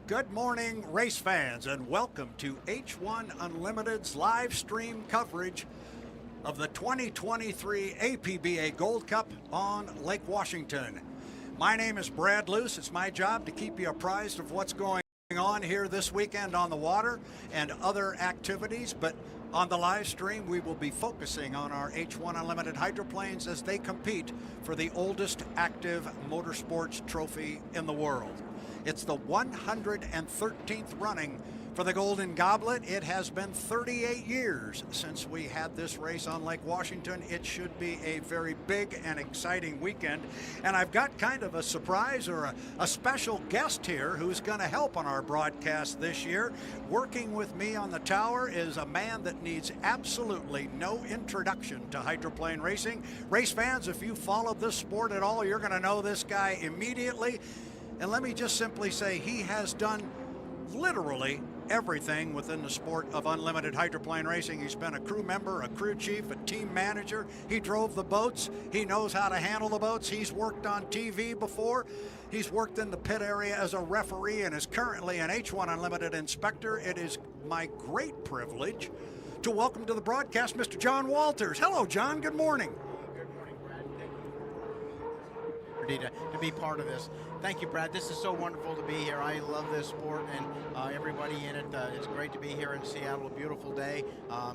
Good morning, race fans, and welcome to H1 Unlimited's live stream coverage of the 2023 APBA Gold Cup on Lake Washington. My name is Brad Luce. It's my job to keep you apprised of what's going on here this weekend on the water and other activities, but on the live stream, we will be focusing on our H1 Unlimited hydroplanes as they compete for the oldest active motorsports trophy in the world. It's the 113th running for the Golden Goblet. It has been 38 years since we had this race on Lake Washington. It should be a very big and exciting weekend. And I've got kind of a surprise or a special guest here who's going to help on our broadcast this year. Working with me on the tower is a man that needs absolutely no introduction to hydroplane racing. Race fans, if you followed this sport at all, you're going to know this guy immediately. And let me just simply say he has done literally everything within the sport of unlimited hydroplane racing. He's been a crew member, a crew chief, a team manager. He drove the boats. He knows how to handle the boats. He's worked on TV before. He's worked in the pit area as a referee and is currently an H1 Unlimited inspector. It is my great privilege to welcome to the broadcast Mr. John Walters. Hello, John. Good morning. Good morning, Brad. Thank you for the opportunity to be part of this. Thank you, Brad. This is so wonderful to be here. I love this sport and everybody in it. It's great to be here in Seattle. A beautiful day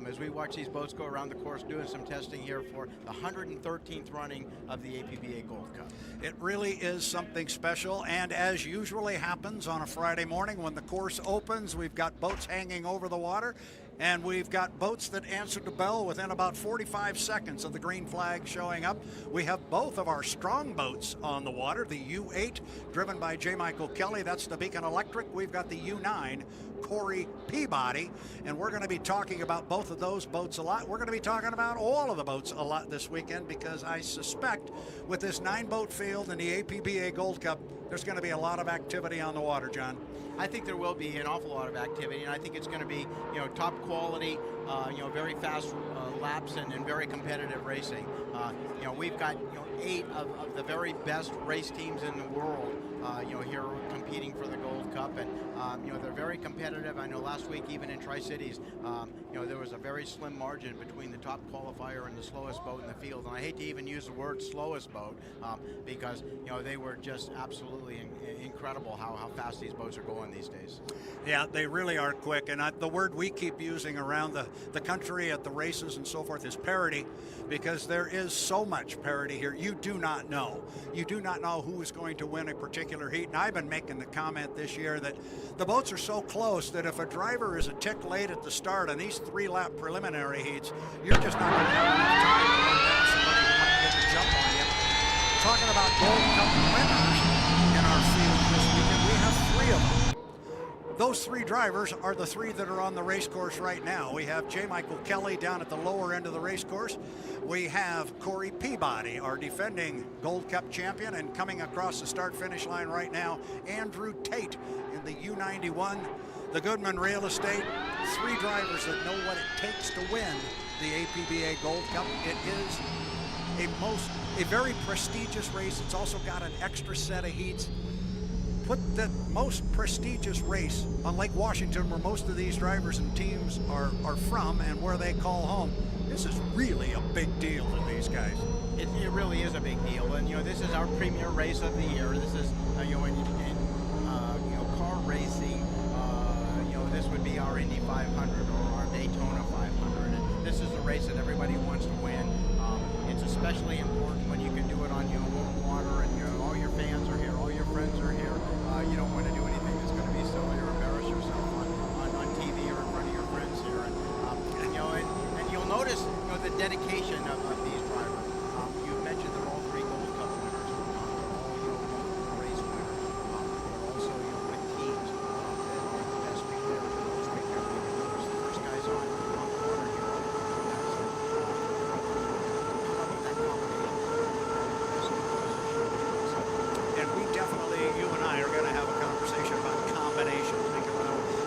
as we watch these boats go around the course doing some testing here for the 113th running of the APBA Gold Cup. It really is something special, and as usually happens on a Friday morning when the course opens, we've got boats hanging over the water. And we've got boats that answered the bell within about 45 seconds of the green flag showing up. We have both of our strong boats on the water, the U8, driven by J. Michael Kelly. That's the Beacon Electric. We've got the U9, Corey Peabody, and we're going to be talking about both of those boats a lot. We're going to be talking about all of the boats a lot this weekend because I suspect with this 9-boat field in the APBA Gold Cup, there's going to be a lot of activity on the water, John. I think there will be an awful lot of activity, and I think it's going to be, top quality, very fast laps and very competitive racing. We've got, 8 of the very best race teams in the world, here competing for the Gold Cup, and they're very competitive. I know last week, even in Tri-Cities, there was a very slim margin between the top qualifier and the slowest boat in the field. And I hate to even use the word slowest boat because they were just absolutely incredible how fast these boats are going these days. Yeah, they really are quick, and the word we keep using around the country at the races and so forth is parity, because there is so much parity here. You do not know. You do not know who is going to win a particular heat, and I've been making the comment this year that the boats are so close that if a driver is a tick late at the start on these 3-lap preliminary heats, you're just not going to have enough time to run down somebody who might get the jump on you. Talking about Gold Cup winners in our field this weekend, we have 3 of them. Those 3 drivers are the 3 that are on the race course right now. We have J. Michael Kelly down at the lower end of the race course. We have Corey Peabody, our defending Gold Cup champion, and coming across the start-finish line right now, Andrew Tate in the U91, the Goodman Real Estate. 3 drivers that know what it takes to win the APBA Gold Cup. It is a very prestigious race. It's also got an extra set of heats. Put the most prestigious race on Lake Washington, where most of these drivers and teams are from and where they call home. This is really a big deal to these guys. It really is a big deal, and this is our premier race of the year. This is in car racing. This would be our Indy 500 or our Daytona 500. And this is a race that everybody wants to win. It's especially important when you can do it on your own water, and all your fans are here, all your friends are here. You don't want to do anything that's going to be silly or embarrass yourself on TV or in front of your friends here. And you'll notice the dedication of these drivers. You mentioned they're all 3 Gold Cup winners. They're all race winners. They're also with teams. They're the best big players. Those big players. The first guys on the water here. That combination. And we definitely, you and I, are going to have a conversation about combinations.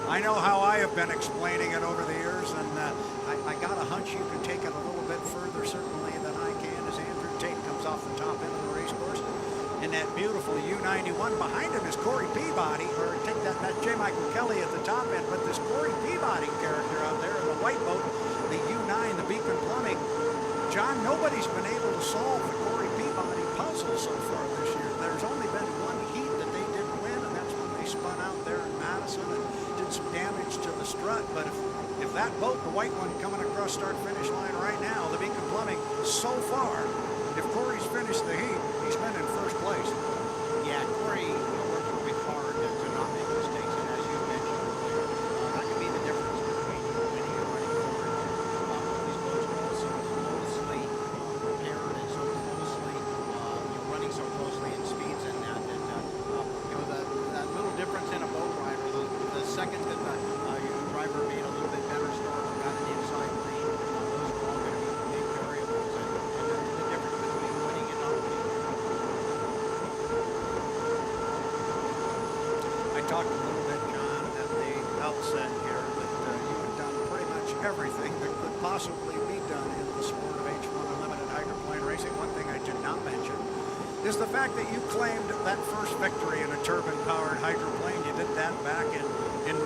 I know how I have been explaining it over the years, and I got a hunch you can take it a little bit further, certainly, than I can, as Andrew Tate comes off the top end of the race course. in that beautiful U91. Behind him is Corey Peabody, or take that, that's J. Michael Kelly at the top end, but this Corey Peabody character out there in the white boat, the U9, the Beacon Plumbing. John, nobody's been able to solve the Corey Peabody puzzle so far this year. There's only been one heat that they didn't win, and that's when they spun out there in Madison and did some damage to the strut. But if that boat, the white one coming across start-finish line right now, the Beacon Plumbing, so far, if Corey's finished the heat, he's been in first place. Yeah, Corey worked really hard to not make mistakes, and as you mentioned earlier, that can be the difference between winning and running forward. These boats are all so closely prepared and so closely, running so closely in speeds, and that that little difference in a boat rider, the second that the driver made a little bit better start or got an inside lane, those are all going to be big variables, and the difference between winning and not winning. I talked a little bit, John, at the outset here that you have done pretty much everything that could possibly be done in the sport of H1 Unlimited hydroplane racing. One thing I did not mention is the fact that you claimed that first victory in a turbine-powered hydroplane. You did that back in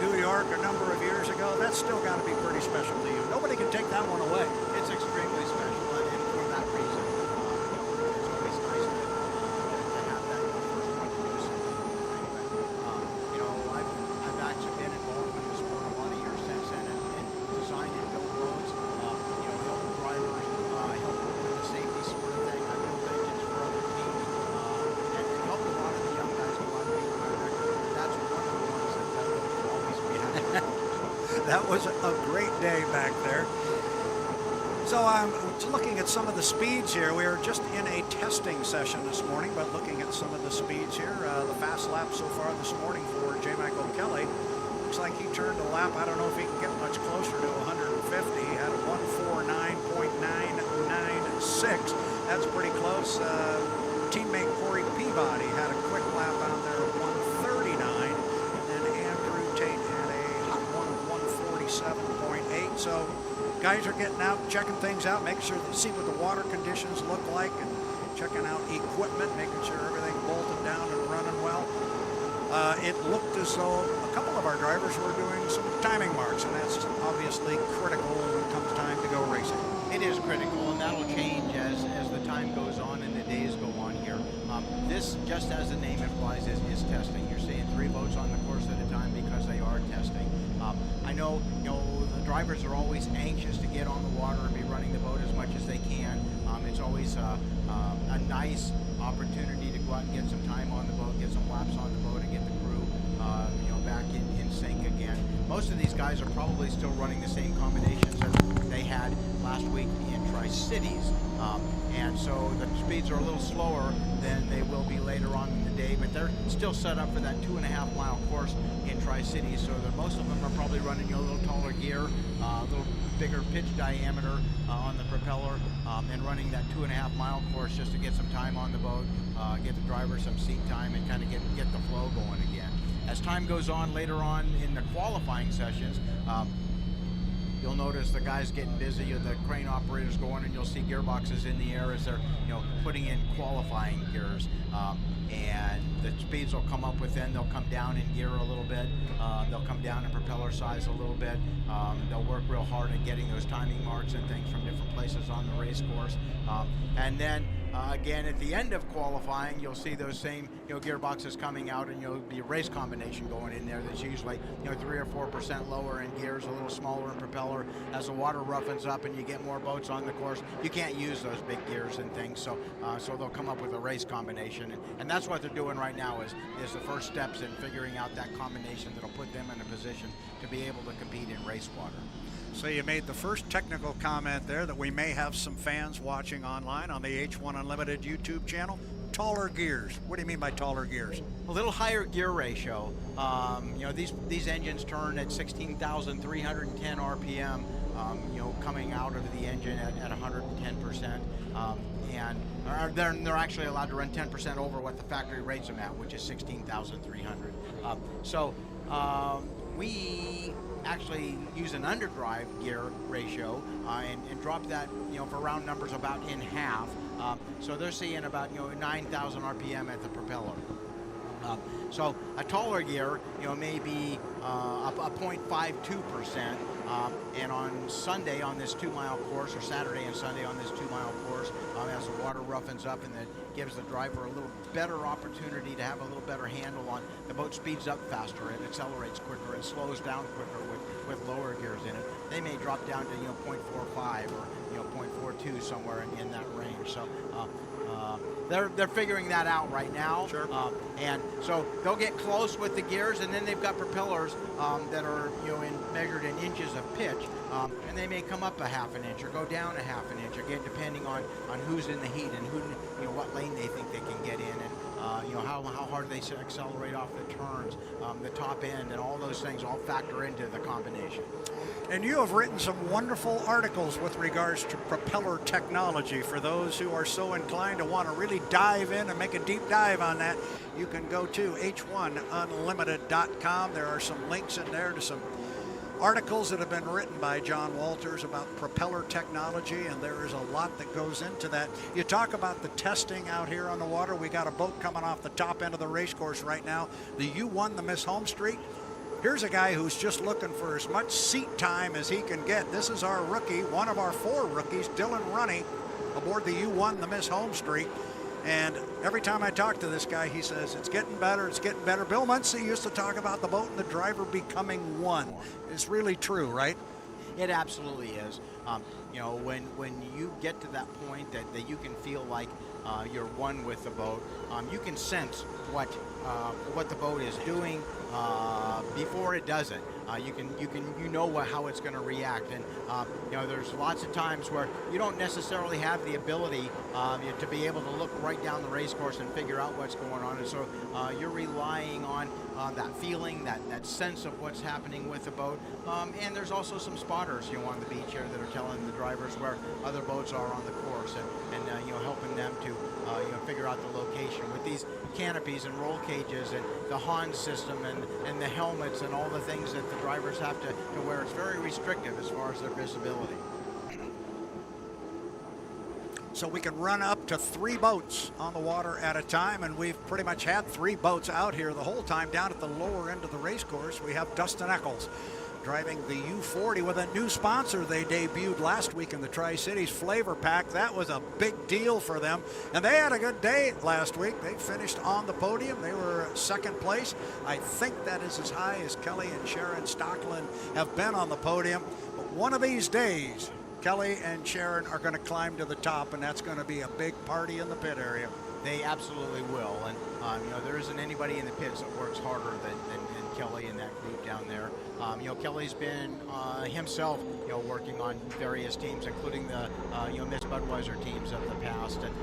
New York a number of years ago. That's still got to be pretty special to you. Nobody can take that one away. It's extremely special, and for that reason, it's always nice to have that first one to do something. But, I've actually been involved in the sport a lot of years since then, and designed and built boats, helped drivers, helped with the safety sort of thing. I built engines for other teams, and helped a lot of the young guys go out and beat my record. That's one of the ones that will always be happy. That was a great day back there. So I'm looking at some of the speeds here. We were just in a testing session this morning, but looking at some of the speeds here. The fast lap so far this morning for J. Michael Kelly. Looks like he turned a lap. I don't know if he can get much closer to 150. He had a 149.996. That's pretty close. Teammate Corey Peabody had a quick lap out there of 139. And then Andrew Tate had a hot one of 147.8. So guys are getting out, checking things out, making sure they see what the water conditions look like, and checking out equipment, making sure everything bolted down and running well. It looked as though a couple of our drivers were doing some timing marks, and that's obviously critical when it comes time to go racing. It is critical, and that'll change as the time goes on and the days go on here. This, just as the name implies, is testing. You're seeing 3 boats on the course at a time because they are testing. I know, the drivers are always anxious to get on the water and be running the boat as much as they can. It's always a nice opportunity to go out and get some time on the boat, get some laps on the boat, and get the crew, back in sync again. Most of these guys are probably still running the same combinations that they had last week in Tri-Cities, and so the speeds are a little slower than they will be later on in the day, but they're still set up for that 2.5 mile course in Tri-Cities, so that most of them are probably running a little taller gear, a little bigger pitch diameter on the propeller, and running that 2.5 mile course just to get some time on the boat, get the driver some seat time, and kind of get the flow going again. As time goes on later on in the qualifying sessions, you'll notice the guys getting busy, the crane operators going, and you'll see gearboxes in the air as they're putting in qualifying gears. And the speeds will come up within, they'll come down in gear a little bit, they'll come down in propeller size a little bit, they'll work real hard at getting those timing marks and things from different places on the race course. And then again, at the end of qualifying, you'll see those same gearboxes coming out, and you'll be a race combination going in there that's usually 3 or 4% lower in gears, a little smaller in propeller. As the water roughens up and you get more boats on the course, you can't use those big gears and things, so they'll come up with a race combination, and that's what they're doing right now is the first steps in figuring out that combination that'll put them in a position to be able to compete in race water. So you made the first technical comment there that we may have some fans watching online on the H1 Unlimited YouTube channel. Taller gears. What do you mean by taller gears? A little higher gear ratio. These engines turn at 16,310 RPM. Coming out of the engine at 110%, and they're actually allowed to run 10% over what the factory rates them at, which is 16,300. We actually use an underdrive gear ratio and drop that, for round numbers, about in half. So they're seeing about 9,000 RPM at the propeller. So a taller gear, may be a 0.52%. And on Sunday on this 2-mile course, or Saturday and Sunday on this 2-mile course, as the water roughens up and that gives the driver a little better opportunity to have a little better handle on, the boat speeds up faster, it accelerates quicker, it slows down quicker with lower gears in it. They may drop down to 0.45 or 0.42 somewhere in that range. So they're figuring that out right now. Sure. And so they'll get close with the gears, and then they've got propellers that are measured in inches of pitch, and they may come up a half an inch or go down a half an inch, again depending on who's in the heat and what lane they think they can get in, and how hard they accelerate off the turns, the top end, and all those things all factor into the combination. And you have written some wonderful articles with regards to propeller technology. For those who are so inclined to want to really dive in and make a deep dive on that, you can go to h1unlimited.com. There are some links in there to some articles that have been written by John Walters about propeller technology, and there is a lot that goes into that. You talk about the testing out here on the water. We got a boat coming off the top end of the race course right now, the U1, the Miss Home Street. Here's a guy who's just looking for as much seat time as he can get. This is our rookie, one of our 4 rookies, Dylan Runney, aboard the U1, the Miss Home Street. And every time I talk to this guy, he says, it's getting better, it's getting better. Bill Muncy used to talk about the boat and the driver becoming one. It's really true, right? It absolutely is. When you get to that point that you can feel like you're one with the boat, you can sense what the boat is doing before it does it. You know how it's going to react, and there's lots of times where you don't necessarily have the ability to be able to look right down the race course and figure out what's going on, and so you're relying on that feeling, that sense of what's happening with the boat. And there's also some spotters on the beach here that are telling the drivers where other boats are on the course, and helping them to figure out the location with these canopies and roll cages and the Hans system and the helmets and all the things that the drivers have to wear. It's very restrictive as far as their visibility. So we can run up to 3 boats on the water at a time, and we've pretty much had 3 boats out here the whole time. Down at the lower end of the race course, we have Dustin Eccles driving the U40 with a new sponsor they debuted last week in the Tri-Cities, Flavor Pack. That was a big deal for them, and they had a good day last week. They finished on the podium. They were 2nd place. I think that is as high as Kelly and Sharon Stockland have been on the podium, but one of these days Kelly and Sharon are going to climb to the top, and that's going to be a big party in the pit area. They absolutely will, and there isn't anybody in the pits that works harder than Kelly and that group down there. Kelly's been himself, working on various teams, including the Miss Budweiser teams of the past, and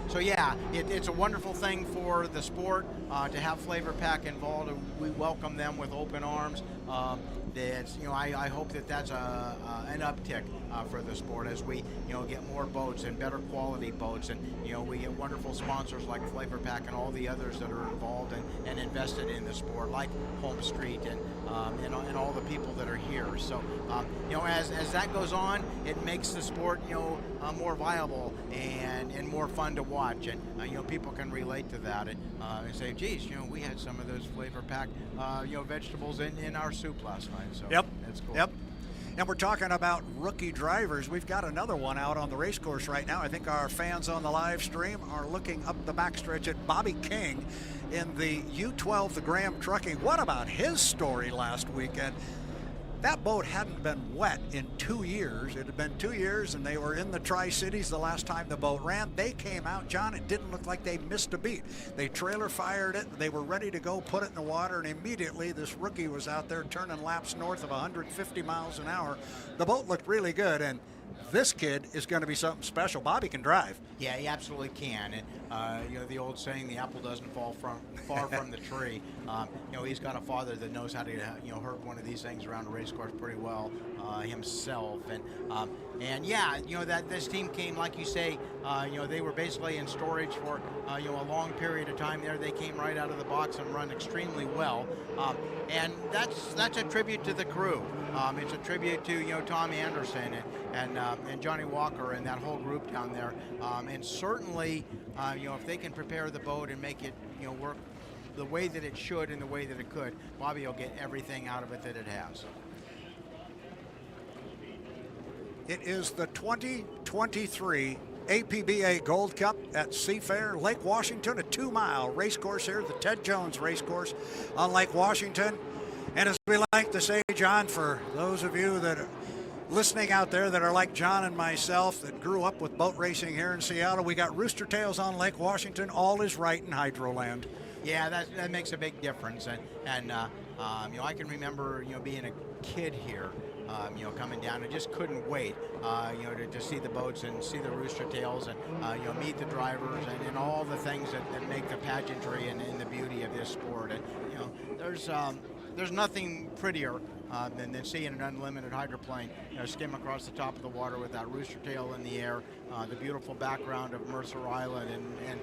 so yeah, it's a wonderful thing for the sport to have Flavor Pack involved. We welcome them with open arms. I hope that's an uptick for the sport as we get more boats and better quality boats, and we get wonderful sponsors like Flavor Pack and all the others that are involved and invested in the sport, like Home Street and all the people that are here. So as that goes on, it makes the sport more viable and more fun to watch, and people can relate to that and say, geez, we had some of those Flavor Pack vegetables in our soup last night. So yep, that's cool. Yep. And we're talking about rookie drivers. We've got another one out on the race course right now. I think our fans on the live stream are looking up the backstretch at Bobby King in the U12, the Graham Trucking. What about his story last weekend? That boat hadn't been wet in 2 years. It had been 2 years, and they were in the Tri-Cities the last time the boat ran. They came out, John, it didn't look like they missed a beat. They trailer fired it. They were ready to go put it in the water, and immediately this rookie was out there turning laps north of 150 miles an hour. The boat looked really good, and this kid is going to be something special. Bobby can drive. Yeah, he absolutely can. And the old saying, the apple doesn't fall far from the tree. He's got a father that knows how to herd one of these things around a race course pretty well himself. And And yeah, that this team came, like you say, they were basically in storage for a long period of time there. They came right out of the box and run extremely well, and that's a tribute to the crew. It's a tribute to Tom Anderson and Johnny Walker and that whole group down there. And certainly, if they can prepare the boat and make it work the way that it should and the way that it could, Bobby will get everything out of it that it has. It is the 2023 APBA Gold Cup at Seafair, Lake Washington, a 2-mile race course here, the Ted Jones race course on Lake Washington. And as we like to say, John, for those of you that are listening out there that are like John and myself that grew up with boat racing here in Seattle, we got rooster tails on Lake Washington. All is right in Hydroland. Yeah, that makes a big difference. And I can remember, being a kid here, coming down and just couldn't wait, to see the boats and see the rooster tails and, meet the drivers and all the things that make the pageantry and the beauty of this sport. And, there's nothing prettier than seeing an unlimited hydroplane skim across the top of the water with that rooster tail in the air, the beautiful background of Mercer Island and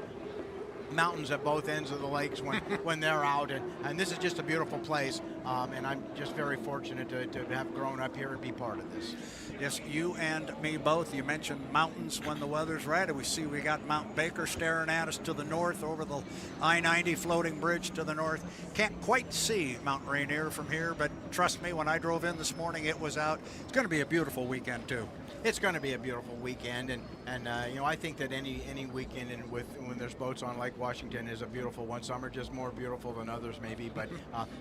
mountains at both ends of the lakes when they're out, and this is just a beautiful place, and I'm just very fortunate to have grown up here and be part of this. Yes, you and me both. You mentioned mountains when the weather's right. We got Mount Baker staring at us to the north over the I-90 floating bridge to the north. Can't quite see Mount Rainier from here, but trust me, when I drove in this morning, it was out. It's going to be a beautiful weekend too. It's going to be a beautiful weekend, and I think that any weekend when there's boats on Lake Washington is a beautiful one. Some are just more beautiful than others, maybe, but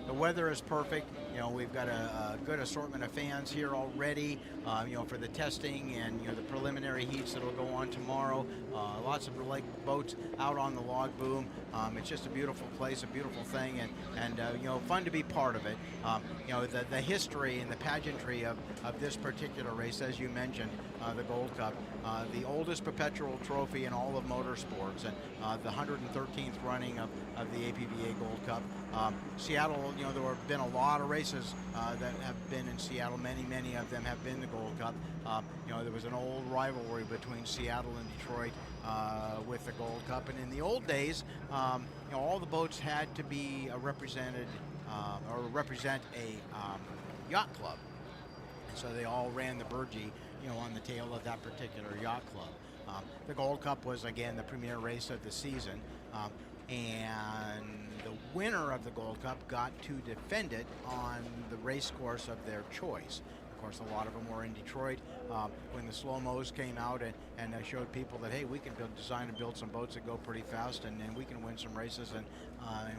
the weather is perfect. We've got a good assortment of fans here already, for the testing and the preliminary heats that'll go on tomorrow. Lots of lake boats out on the log boom. It's just a beautiful place, a beautiful thing, and fun to be part of it. The history and the pageantry of this particular race, as you mentioned, the Gold Cup, the oldest perpetual trophy in all of motorsports, and the 113th running of the APBA Gold Cup. Seattle, there have been a lot of races that have been in Seattle. Many of them have been the Gold Cup. There was an old rivalry between Seattle and Detroit with the Gold Cup, and in the old days, all the boats had to be represented or represent a yacht club. So they all ran the Burgee, on the tail of that particular yacht club. The Gold Cup was, again, the premier race of the season, and the winner of the Gold Cup got to defend it on the race course of their choice. Of course, a lot of them were in Detroit. When the slow-mos came out and showed people that, hey, we can design and build some boats that go pretty fast, and we can win some races, and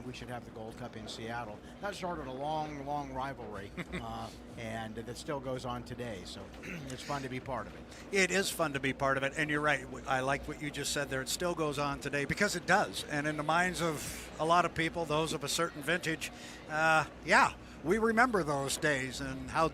we should have the Gold Cup in Seattle. That started a long rivalry, and that still goes on today. So it's fun to be part of it. It is fun to be part of it, and you're right. I like what you just said there. It still goes on today because it does. And in the minds of a lot of people, those of a certain vintage, we remember those days and how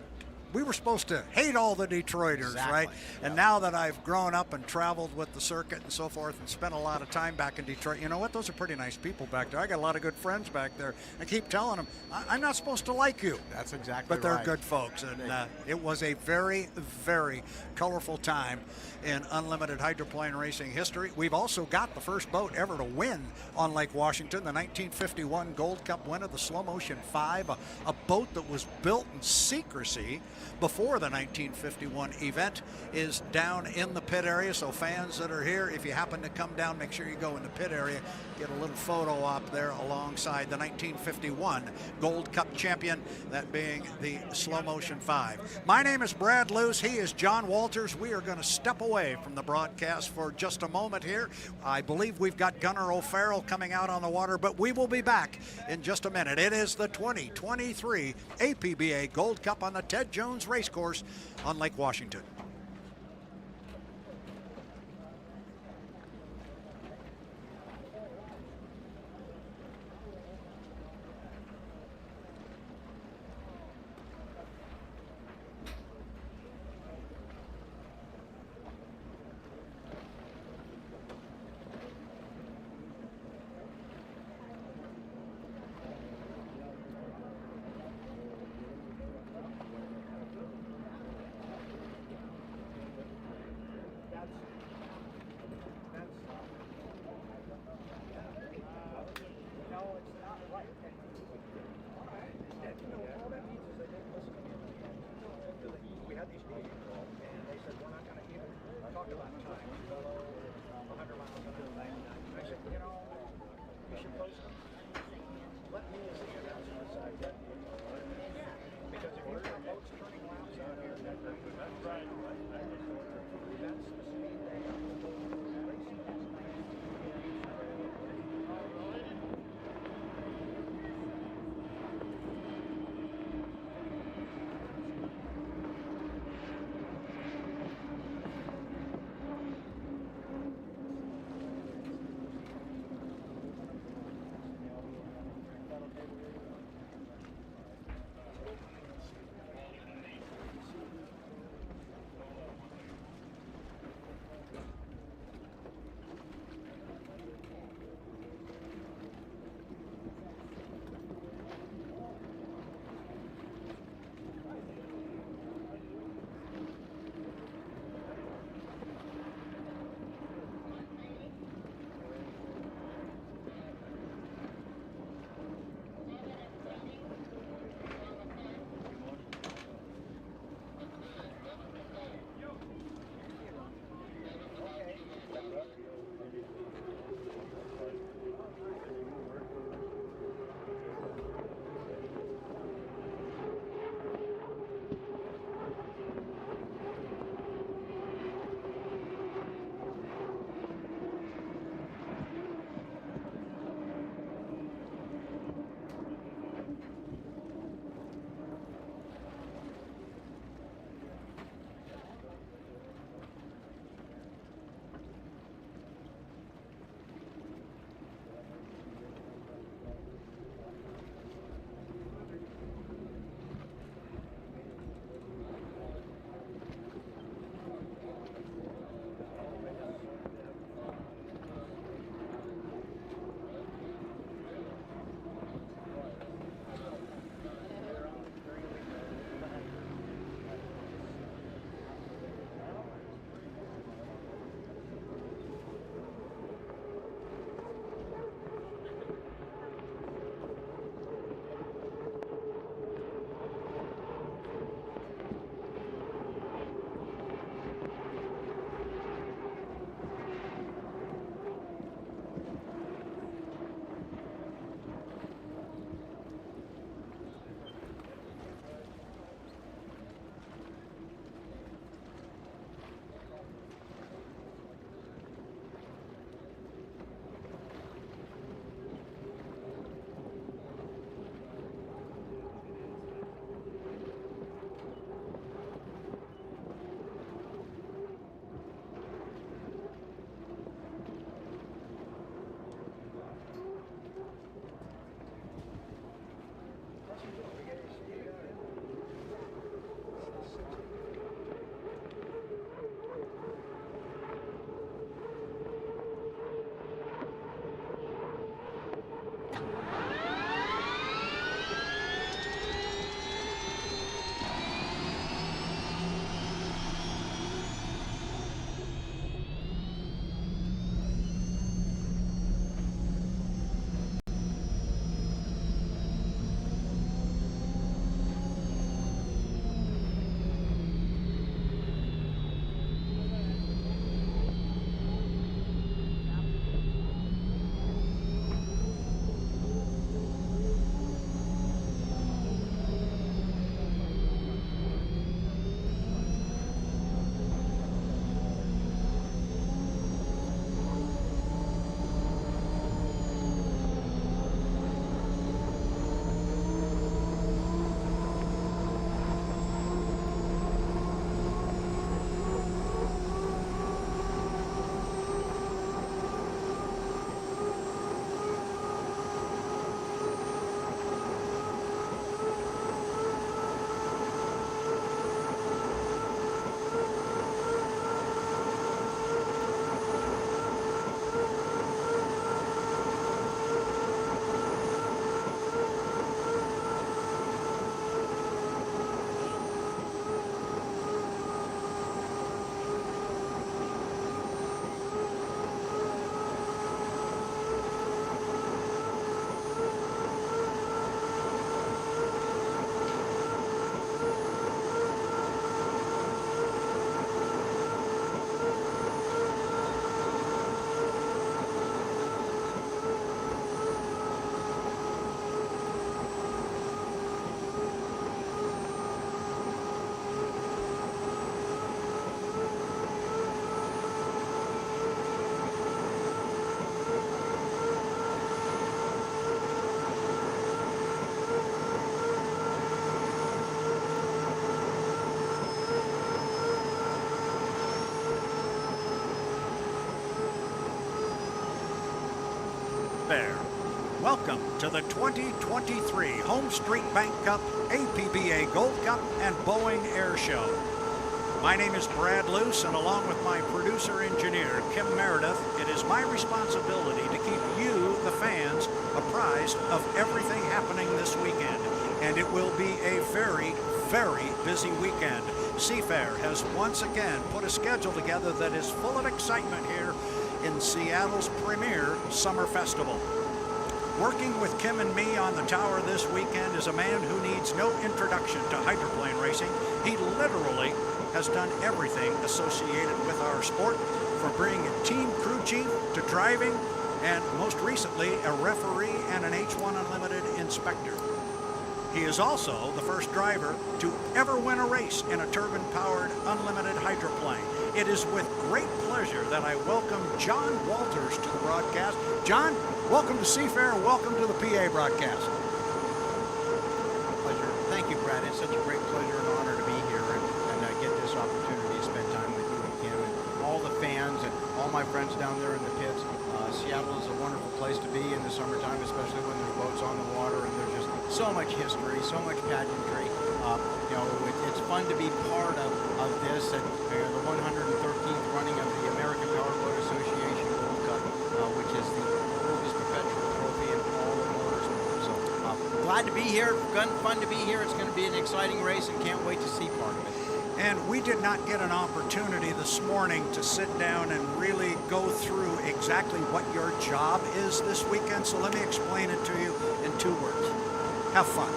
we were supposed to hate all the Detroiters, exactly. Right? And now that I've grown up and traveled with the circuit and so forth and spent a lot of time back in Detroit, you know what? Those are pretty nice people back there. I got a lot of good friends back there. I keep telling them, I'm not supposed to like you. That's exactly But they're right. good folks. And it was a very, very colorful time in unlimited hydroplane racing history. We've also got the first boat ever to win on Lake Washington, the 1951 Gold Cup winner, the Slow Motion 5, a boat that was built in secrecy before the 1951 event, is down in the pit area. So fans that are here, if you happen to come down, make sure you go in the pit area, get a little photo op there alongside the 1951 Gold Cup champion, that being the Slow Motion 5. My name is Brad Luce. He is John Walters. We are going to step away from the broadcast for just a moment here. I believe we've got Gunnar O'Farrell coming out on the water, but we will be back in just a minute. It is the 2023 APBA Gold Cup on the Ted Jones Racecourse on Lake Washington. welcome to the 2023 Home Street Bank Cup, APBA Gold Cup, and Boeing Air Show. My name is Brad Luce, and along with my producer-engineer, Kim Meredith, it is my responsibility to keep you, the fans, apprised of everything happening this weekend. And it will be a very, very busy weekend. Seafair has once again put a schedule together that is full of excitement here in Seattle's premier summer festival. Working with Kim and me on the tower this weekend is a man who needs no introduction to hydroplane racing. He literally has done everything associated with our sport, from being a team crew chief to driving, and most recently a referee and an H1 Unlimited inspector. He is also the first driver to ever win a race in a turbine-powered unlimited hydroplane. It is with great pleasure that I welcome John Walters to the broadcast. John, welcome to Seafair, welcome to the PA broadcast. Pleasure. Thank you, Brad. It's such a great pleasure and honor to be here and get this opportunity to spend time with you and Kim and all the fans and all my friends down there in the pits. Seattle is a wonderful place to be in the summertime, especially when there's boats on the water and there's just so much history, so much pageantry. It's fun to be part of this and the 113th running of the American Powerboat Association Gold Cup, which is the oldest perpetual trophy in all of motorsport. So glad to be here, fun to be here. It's going to be an exciting race and can't wait to see part of it. And we did not get an opportunity this morning to sit down and really go through exactly what your job is this weekend, so let me explain it to you in 2 words. Have fun.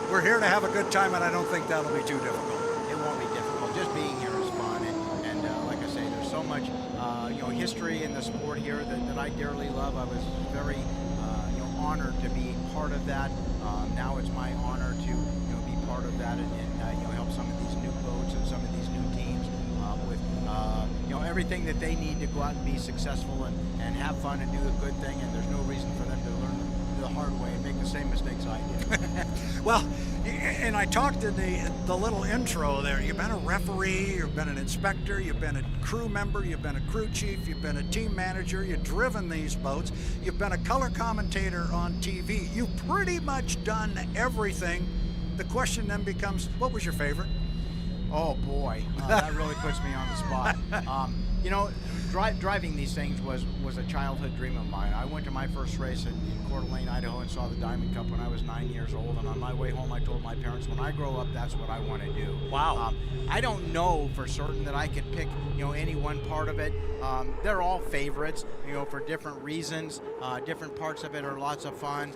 We're here to have a good time, and I don't think that'll be too difficult. It won't be difficult. Just being here is fun, and like I say, there's so much history in the sport here that I dearly love. I was very honored to be part of that. Now it's my honor to be part of that and help some of these new boats and some of these new teams with everything that they need to go out and be successful and have fun and do a good thing. And there's no reason for them to learn the hard way and make the same mistakes I did. Well, and I talked in the little intro there. You've been a referee, you've been an inspector, you've been a crew member, you've been a crew chief, you've been a team manager, you've driven these boats, you've been a color commentator on TV. You've pretty much done everything. The question then becomes, what was your favorite? Oh boy, that really puts me on the spot. Driving these things was a childhood dream of mine. I went to my first race in Coeur d'Alene, Idaho, and saw the Diamond Cup when I was 9 years old. And on my way home, I told my parents, when I grow up, that's what I want to do. Wow. I don't know for certain that I could pick, any one part of it. They're all favorites, for different reasons. Different parts of it are lots of fun.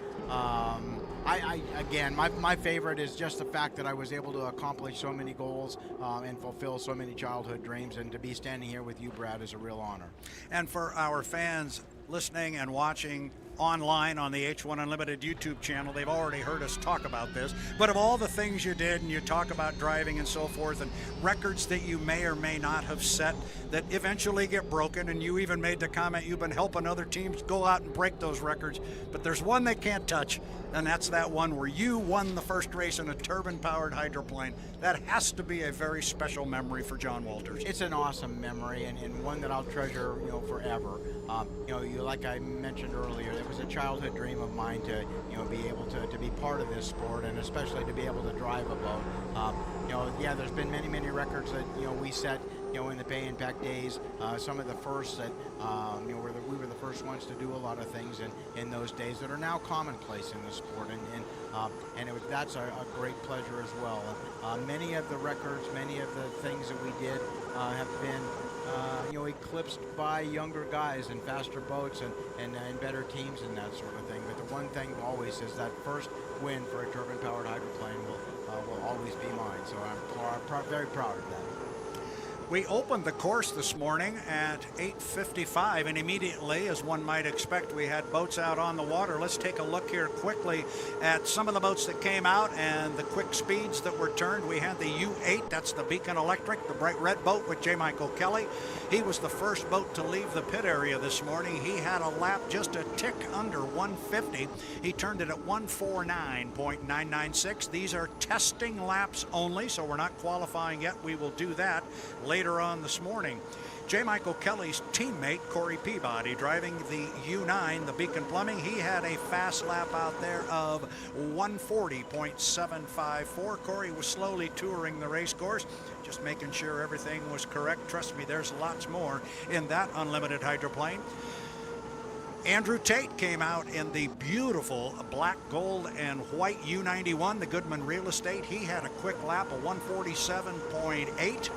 Again, my favorite is just the fact that I was able to accomplish so many goals and fulfill so many childhood dreams, and to be standing here with you, Brad, is a real honor. And for our fans listening and watching online on the H1 Unlimited YouTube channel, they've already heard us talk about this, but of all the things you did, and you talk about driving and so forth, and records that you may or may not have set that eventually get broken, and you even made the comment you've been helping other teams go out and break those records, but there's one they can't touch, and that's that one where you won the first race in a turbine-powered hydroplane. That has to be a very special memory for John Walters. It's an awesome memory, and one that I'll treasure, forever. Like I mentioned earlier, it was a childhood dream of mine to, be able to be part of this sport, and especially to be able to drive a boat. There's been many records that we set, in the Pay Impact days. Some of the first that, we were the first ones to do a lot of things in those days that are now commonplace in the sport, that's a great pleasure as well. Many of the records, many of the things that we did have been eclipsed by younger guys and faster boats and better teams and that sort of thing. But the one thing always is that first win for a turbine-powered hydroplane will always be mine. So I'm very proud of that. We opened the course this morning at 8:55, and immediately, as one might expect, we had boats out on the water. Let's take a look here quickly at some of the boats that came out and the quick speeds that were turned. We had the U8, that's the Beacon Electric, the bright red boat with J. Michael Kelly. He was the first boat to leave the pit area this morning. He had a lap just a tick under 150. He turned it at 149.996. These are testing laps only, so we're not qualifying yet. We will do that later on this morning. J. Michael Kelly's teammate, Corey Peabody, driving the U9, the Beacon Plumbing. He had a fast lap out there of 140.754. Corey was slowly touring the race course, just making sure everything was correct. Trust me, there's lots more in that unlimited hydroplane. Andrew Tate came out in the beautiful black, gold, and white U91, the Goodman Real Estate. He had a quick lap of 147.8.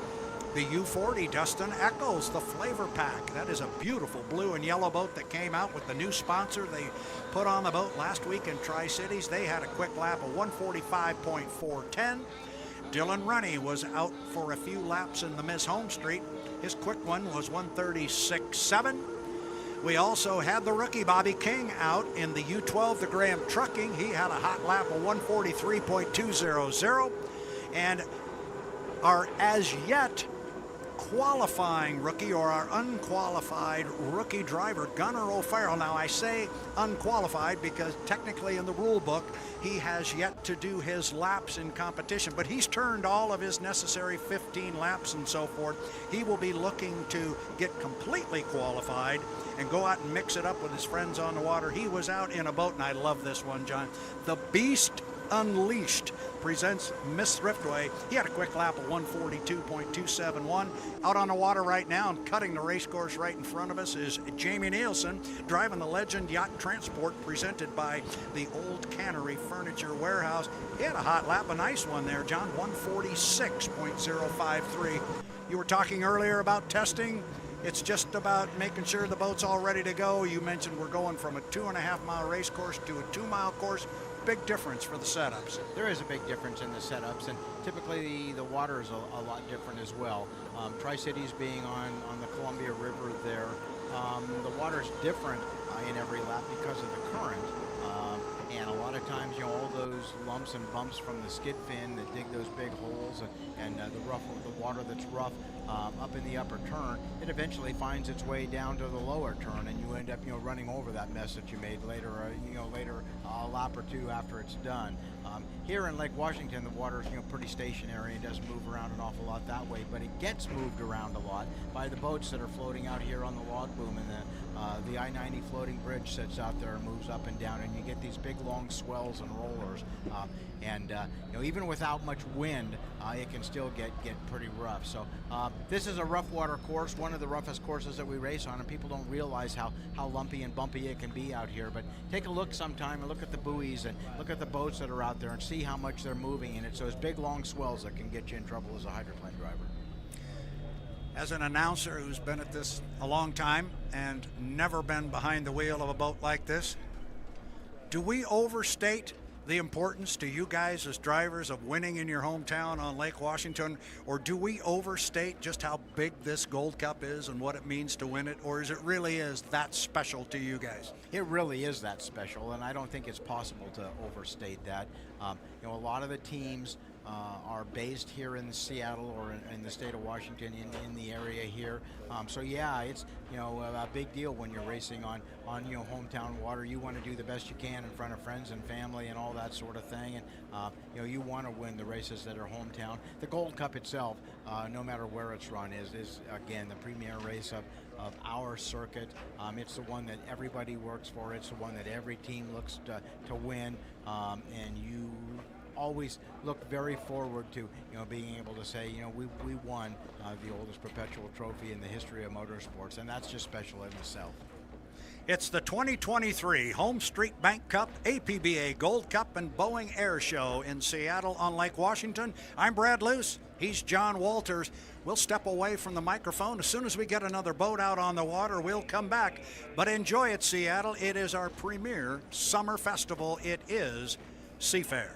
The U40, Dustin Eccles, the Flavor Pack. That is a beautiful blue and yellow boat that came out with the new sponsor they put on the boat last week in Tri-Cities. They had a quick lap of 145.410. Dylan Runny was out for a few laps in the Miss Home Street. His quick one was 136.7. We also had the rookie Bobby King out in the U12, the Graham Trucking. He had a hot lap of 143.200. And our as yet qualifying rookie, or our unqualified rookie driver, Gunnar O'Farrell. Now I say unqualified because technically in the rule book he has yet to do his laps in competition, but he's turned all of his necessary 15 laps and so forth. He will be looking to get completely qualified and go out and mix it up with his friends on the water. He was out in a boat, and I love this one, John. The Beast Unleashed presents Miss Thriftway. He had a quick lap of 142.271. Out on the water right now and cutting the race course right in front of us is Jamie Nielsen driving the Legend Yacht Transport presented by the Old Cannery Furniture Warehouse. He had a hot lap, a nice one there, John, 146.053. You were talking earlier about testing. It's just about making sure the boat's all ready to go. You mentioned we're going from a 2.5-mile race course to a 2-mile course. Big difference for the setups. There is a big difference in the setups, and typically the water is a lot different as well. Tri-Cities being on the Columbia River there, the water's different in every lap because of the current. And a lot of times, you know, all those lumps and bumps from the skid fin that dig those big holes, and the water that's rough up in the upper turn, it eventually finds its way down to the lower turn, and you end up, you know, running over that mess that you made later, later a lap or two after it's done. Here in Lake Washington, the water is, you know, pretty stationary. It doesn't move around an awful lot that way, but it gets moved around a lot by the boats that are floating out here on the log boom, and the I-90 floating bridge sits out there and moves up and down, and you get these big long swells and rollers. You know, even without much wind, it can still get pretty rough. So this is a rough water course, one of the roughest courses that we race on, and people don't realize how lumpy and bumpy it can be out here. But take a look sometime and look at the buoys and look at the boats that are out there and see how much they're moving, and it's those big long swells that can get you in trouble as a hydroplane driver. As an announcer who's been at this a long time and never been behind the wheel of a boat like this, do we overstate the importance to you guys as drivers of winning in your hometown on Lake Washington, or do we overstate just how big this Gold Cup is and what it means to win it, or is it really is that special to you guys? It really is that special, and I don't think it's possible to overstate that. You know, a lot of the teams are based here in Seattle or in the state of Washington, in the area here. So yeah, it's, you know, a big deal when you're racing on you know, hometown water. You want to do the best you can in front of friends and family and all that sort of thing, and you know, you want to win the races that are hometown. The Gold Cup itself, no matter where it's run, is again the premier race of our circuit. It's the one that everybody works for. It's the one that every team looks to win, and you always look very forward to, you know, being able to say, you know, we won the oldest perpetual trophy in the history of motorsports, and that's just special in itself. It's the 2023 Home Street Bank Cup, APBA Gold Cup, and Boeing Air Show in Seattle on Lake Washington. I'm Brad Luce. He's John Walters. We'll step away from the microphone. As soon as we get another boat out on the water, we'll come back. But enjoy it, Seattle. It is our premier summer festival. It is Seafair.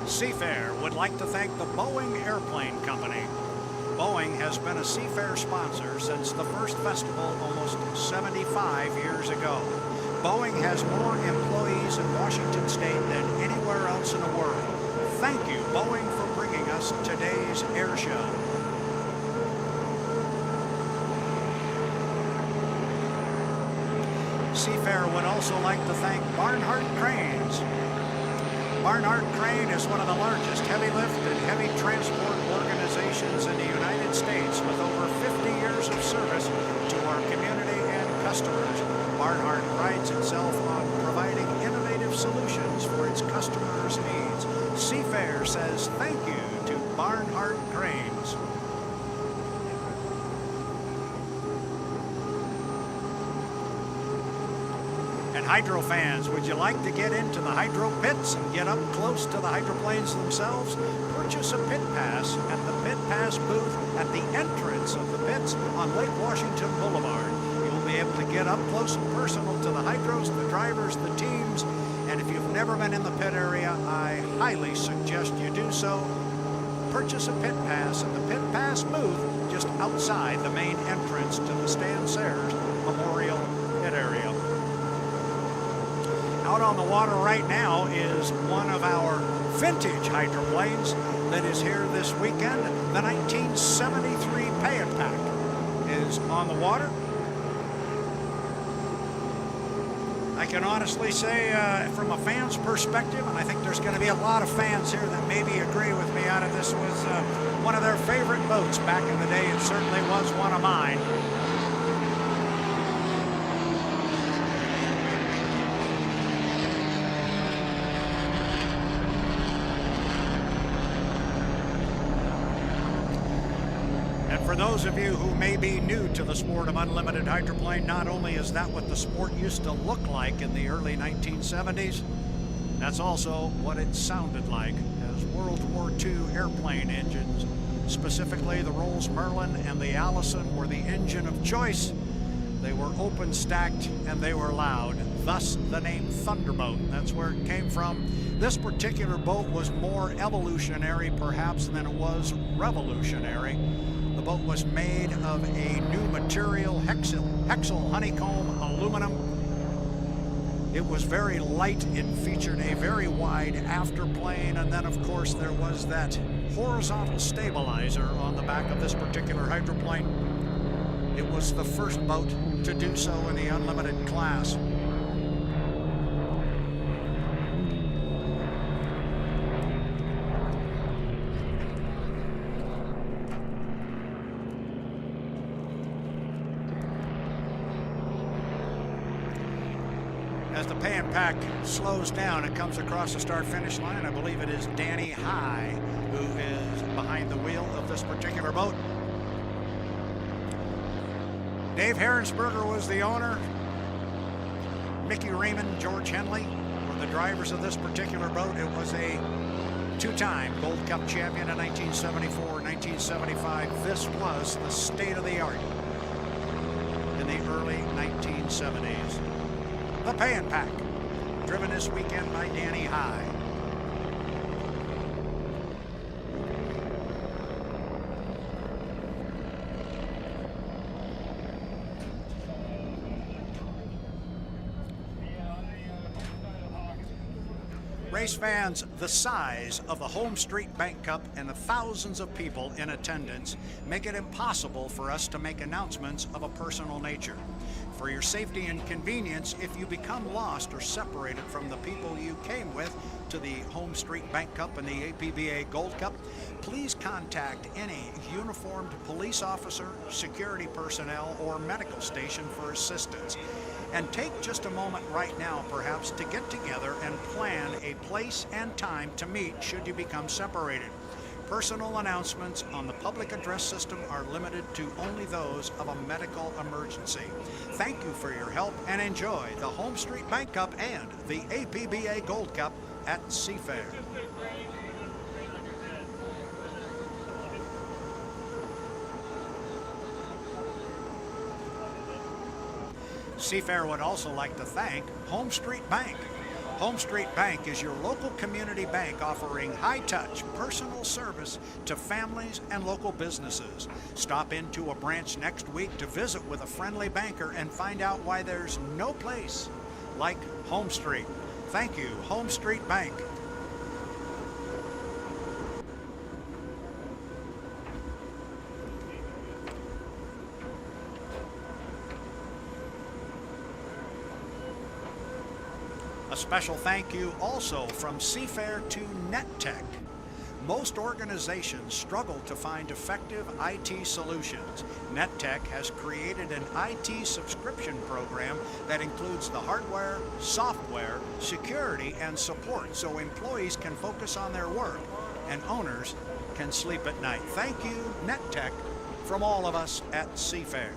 Seafair would like to thank the Boeing Airplane Company. Boeing has been a Seafair sponsor since the first festival almost 75 years ago. Boeing has more employees in Washington State than anywhere else in the world. Thank you, Boeing, for bringing us today's air show. Seafair would also like to thank Barnhart Cranes. Barnhart Crane is one of the largest heavy lift and heavy transport organizations in the United States with over 50 years of service to our community and customers. Barnhart prides itself on providing innovative solutions for its customers' needs. Seafair says thank you to Barnhart Cranes. And hydro fans, would you like to get into the hydro pits and get up close to the hydroplanes themselves? Purchase a pit pass at the Pit Pass booth at the entrance of the pits on Lake Washington Boulevard. You'll be able to get up close and personal to the hydros, the drivers, the teams, and if you've never been in the pit area, I highly suggest you do so. Purchase a pit pass at the Pit Pass booth just outside the main entrance to the Stan Sayers Memorial Pit area. Out on the water right now is one of our vintage hydroplanes that is here this weekend. The 1973 Pay It Pack is on the water. I can honestly say from a fan's perspective, and I think there's going to be a lot of fans here that maybe agree with me on it, this was one of their favorite boats back in the day. It certainly was one of mine. For those of you who may be new to the sport of unlimited hydroplane, not only is that what the sport used to look like in the early 1970s, that's also what it sounded like as World War II airplane engines, specifically the Rolls Merlin and the Allison, were the engine of choice. They were open stacked and they were loud, thus the name Thunderboat. That's where it came from. This particular boat was more evolutionary perhaps than it was revolutionary. The boat was made of a new material, hexyl honeycomb aluminum. It was very light. It featured a very wide afterplane, and then of course there was that horizontal stabilizer on the back of this particular hydroplane. It was the first boat to do so in the unlimited class. As the Pay and Pack slows down, it comes across the start-finish line. I believe it is Danny High who is behind the wheel of this particular boat. Dave Herensberger was the owner. Mickey Raymond, George Henley were the drivers of this particular boat. It was a two-time Gold Cup champion in 1974, 1975. This was the state-of-the-art in the early 1970s. The Pay and Pack, driven this weekend by Danny High. Race fans, the size of the Home Street Bank Cup and the thousands of people in attendance make it impossible for us to make announcements of a personal nature. For your safety and convenience, if you become lost or separated from the people you came with to the Home Street Bank Cup and the APBA Gold Cup, please contact any uniformed police officer, security personnel, or medical station for assistance. And take just a moment right now, perhaps, to get together and plan a place and time to meet should you become separated. Personal announcements on the public address system are limited to only those of a medical emergency. Thank you for your help and enjoy the Home Street Bank Cup and the APBA Gold Cup at Seafair. Seafair would also like to thank Home Street Bank. Home Street Bank is your local community bank offering high-touch, personal service to families and local businesses. Stop into a branch next week to visit with a friendly banker and find out why there's no place like Home Street. Thank you, Home Street Bank. A special thank you also from Seafair to NetTech. Most organizations struggle to find effective IT solutions. NetTech has created an IT subscription program that includes the hardware, software, security, and support so employees can focus on their work and owners can sleep at night. Thank you, NetTech, from all of us at Seafair.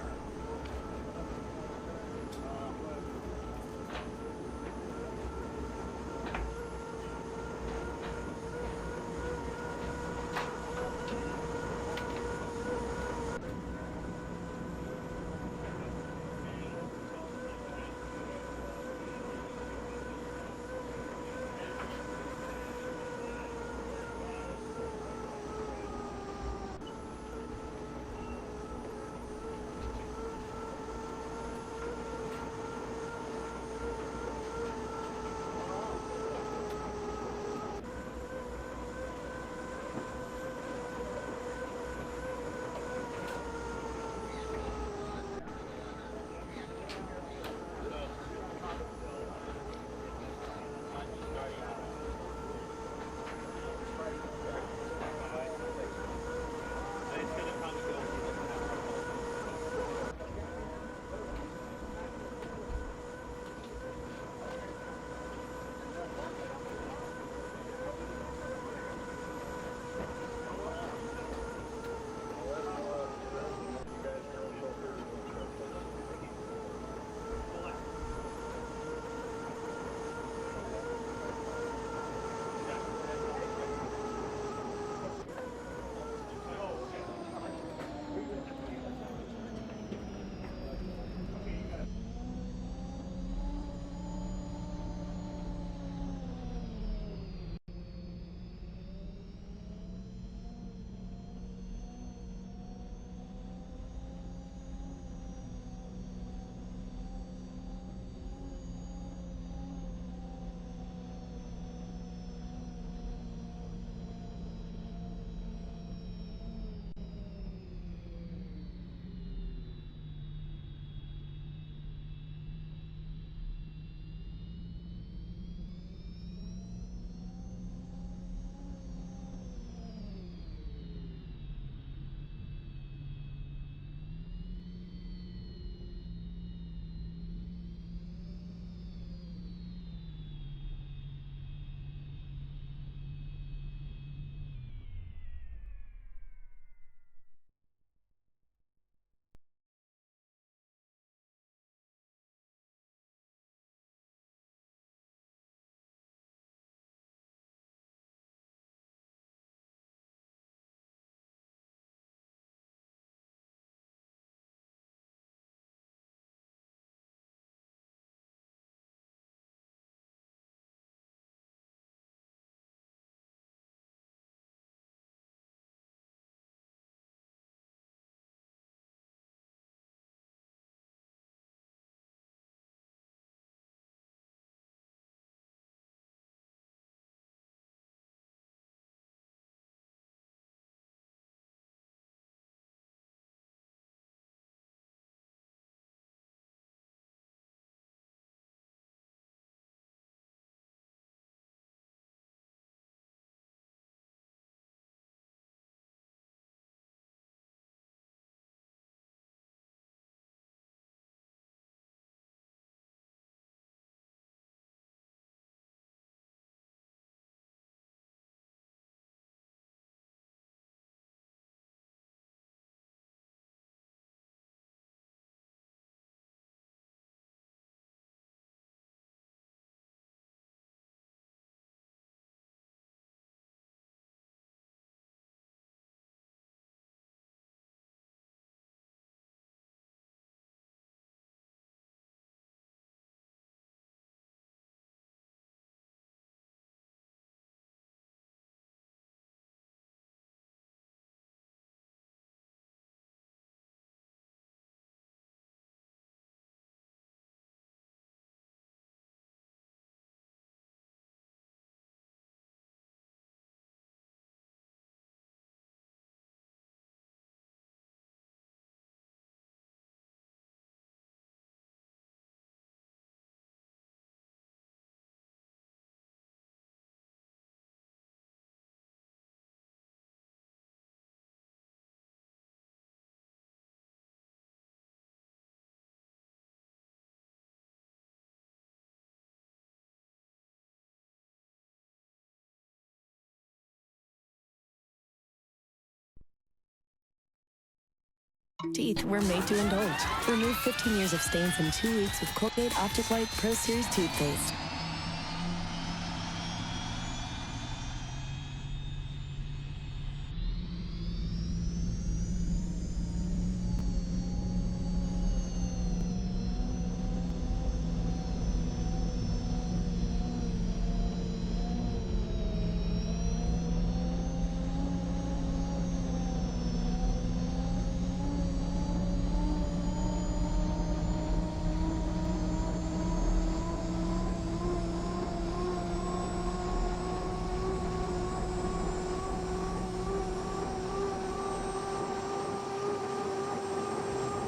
Teeth were made to indulge. Remove 15 years of stains in 2 weeks with Colgate Optic White Pro Series toothpaste.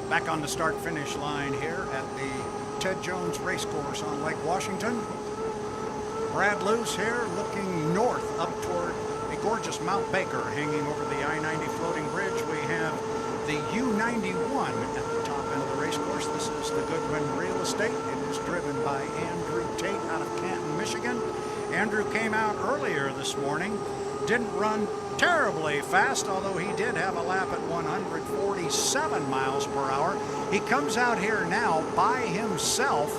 Back on the start-finish line here at the Ted Jones Racecourse on Lake Washington. Brad Luce here looking north up toward a gorgeous Mount Baker hanging over the I-90 floating bridge. We have the U-91 at the top end of the racecourse. This is the Goodwin Real Estate. It is driven by Andrew Tate out of Canton, Michigan. Andrew came out earlier this morning. Didn't run terribly fast, although he did have a lap at 147 miles per hour. He comes out here now by himself,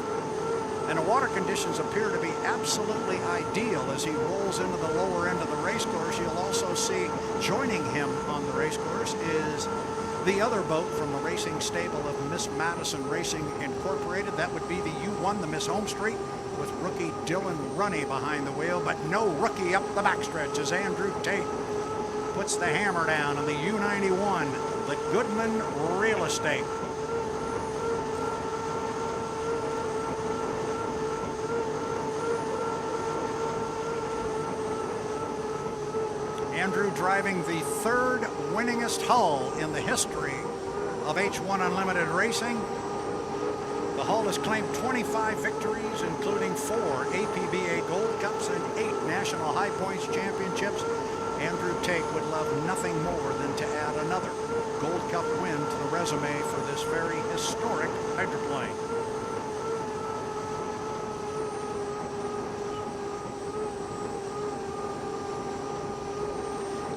and the water conditions appear to be absolutely ideal as he rolls into the lower end of the racecourse. You'll also see joining him on the racecourse is the other boat from the racing stable of Miss Madison Racing Incorporated. That would be the U1, the Miss Home Street, with rookie Dylan Runney behind the wheel, but no rookie up the backstretch as Andrew Tate puts the hammer down on the U91, the Goodman Real Estate. Andrew driving the third winningest hull in the history of H1 Unlimited Racing. The hull has claimed 25 victories, including 4 APBA Gold Cups and 8 National High Points Championships. Andrew Tate would love nothing more than to add another Gold Cup win to the resume for this very historic hydroplane.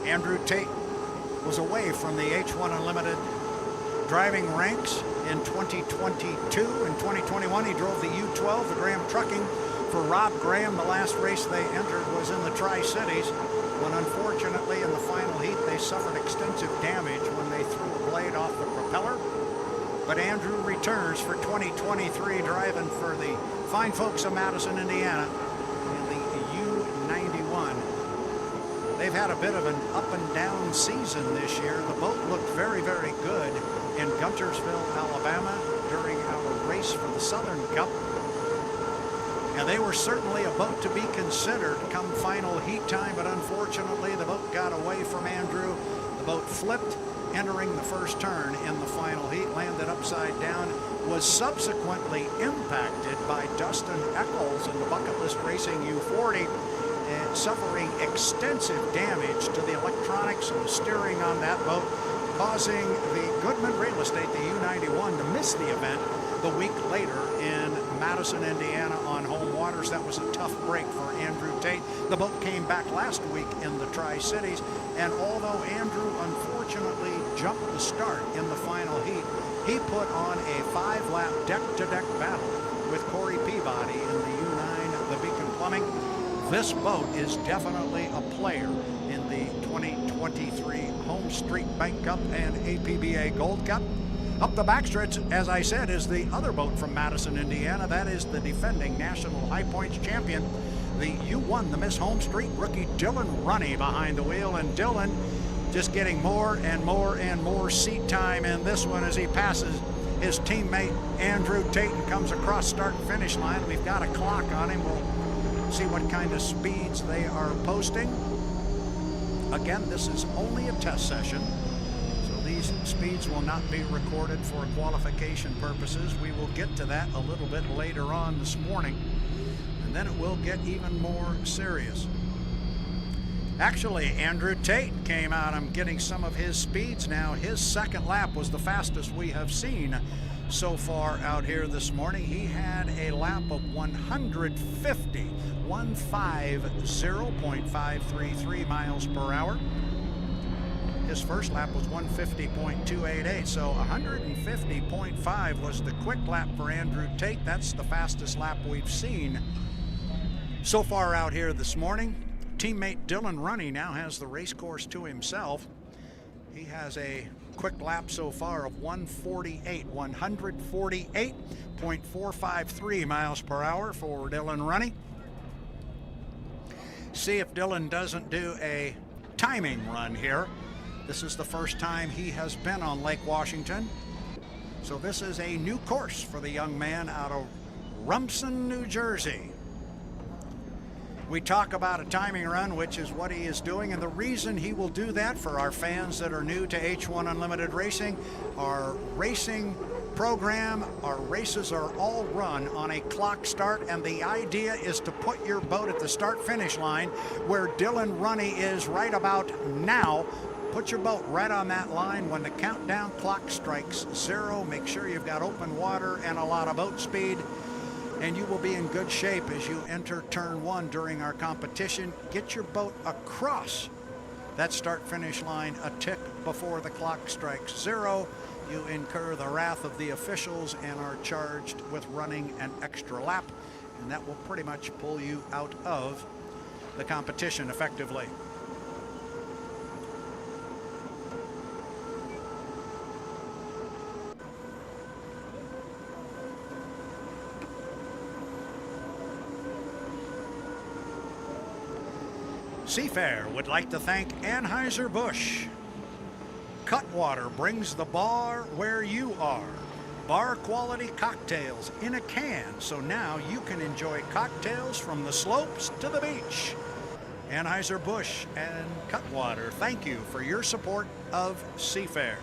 Andrew Tate was away from the H1 Unlimited driving ranks in 2022. In 2021, he drove the U12, the Graham Trucking, for Rob Graham. The last race they entered was in the Tri-Cities, when unfortunately in the final heat they suffered extensive damage when they threw a blade off the propeller. But Andrew returns for 2023, driving for the fine folks of Madison, Indiana, in the U91. They've had a bit of an up and down season this year. The boat looked very, very good in Guntersville, Alabama during our race for the Southern Cup. And they were certainly a boat to be considered come final heat time, but unfortunately the boat got away from Andrew. The boat flipped entering the first turn in the final heat, landed upside down, was subsequently impacted by Dustin Eccles in the Bucket List Racing U40, and suffering extensive damage to the electronics and the steering on that boat, causing the Goodman Real Estate, the U91, to miss the event the week later in Madison, Indiana on home waters. That was a tough break for Andrew Tate. The boat came back last week in the Tri-Cities, and although Andrew unfortunately jumped the start in the final heat, he put on a 5-lap deck-to-deck battle with Corey Peabody in the U9, the Beacon Plumbing. This boat is definitely a player in the 2023 Home Street Bank Cup and APBA Gold Cup. Up the backstretch, as I said, is the other boat from Madison, Indiana. That is the defending National High Points champion, the U1, the Miss Home Street rookie Dylan Runney behind the wheel. And Dylan just getting more and more and more seat time in this one as he passes his teammate Andrew Tate and comes across start and finish line. We've got a clock on him. We'll see what kind of speeds they are posting. Again, this is only a test session, so these speeds will not be recorded for qualification purposes. We will get to that a little bit later on this morning, and then it will get even more serious. Actually, Andrew Tate came out. I'm getting some of his speeds now. His second lap was the fastest we have seen so far out here this morning. He had a lap of 150.533 miles per hour. His first lap was 150.288, so 150.5 was the quick lap for Andrew Tate. That's the fastest lap we've seen so far out here this morning. Teammate Dylan Runny now has the race course to himself. He has a quick lap so far of 148.453 miles per hour for Dylan Runny. See if Dylan doesn't do a timing run here. This is the first time he has been on Lake Washington. So this is a new course for the young man out of Rumson, New Jersey. We talk about a timing run, which is what he is doing, and the reason he will do that for our fans that are new to H1 Unlimited Racing, our racing program, our races are all run on a clock start, and the idea is to put your boat at the start-finish line where Dylan Runny is right about now. Put your boat right on that line. When the countdown clock strikes 0, make sure you've got open water and a lot of boat speed, and you will be in good shape as you enter turn 1 during our competition. Get your boat across that start-finish line a tick before the clock strikes 0. You incur the wrath of the officials and are charged with running an extra lap, and that will pretty much pull you out of the competition effectively. Seafair would like to thank Anheuser-Busch. Cutwater brings the bar where you are. Bar quality cocktails in a can, so now you can enjoy cocktails from the slopes to the beach. Anheuser-Busch and Cutwater, thank you for your support of Seafair.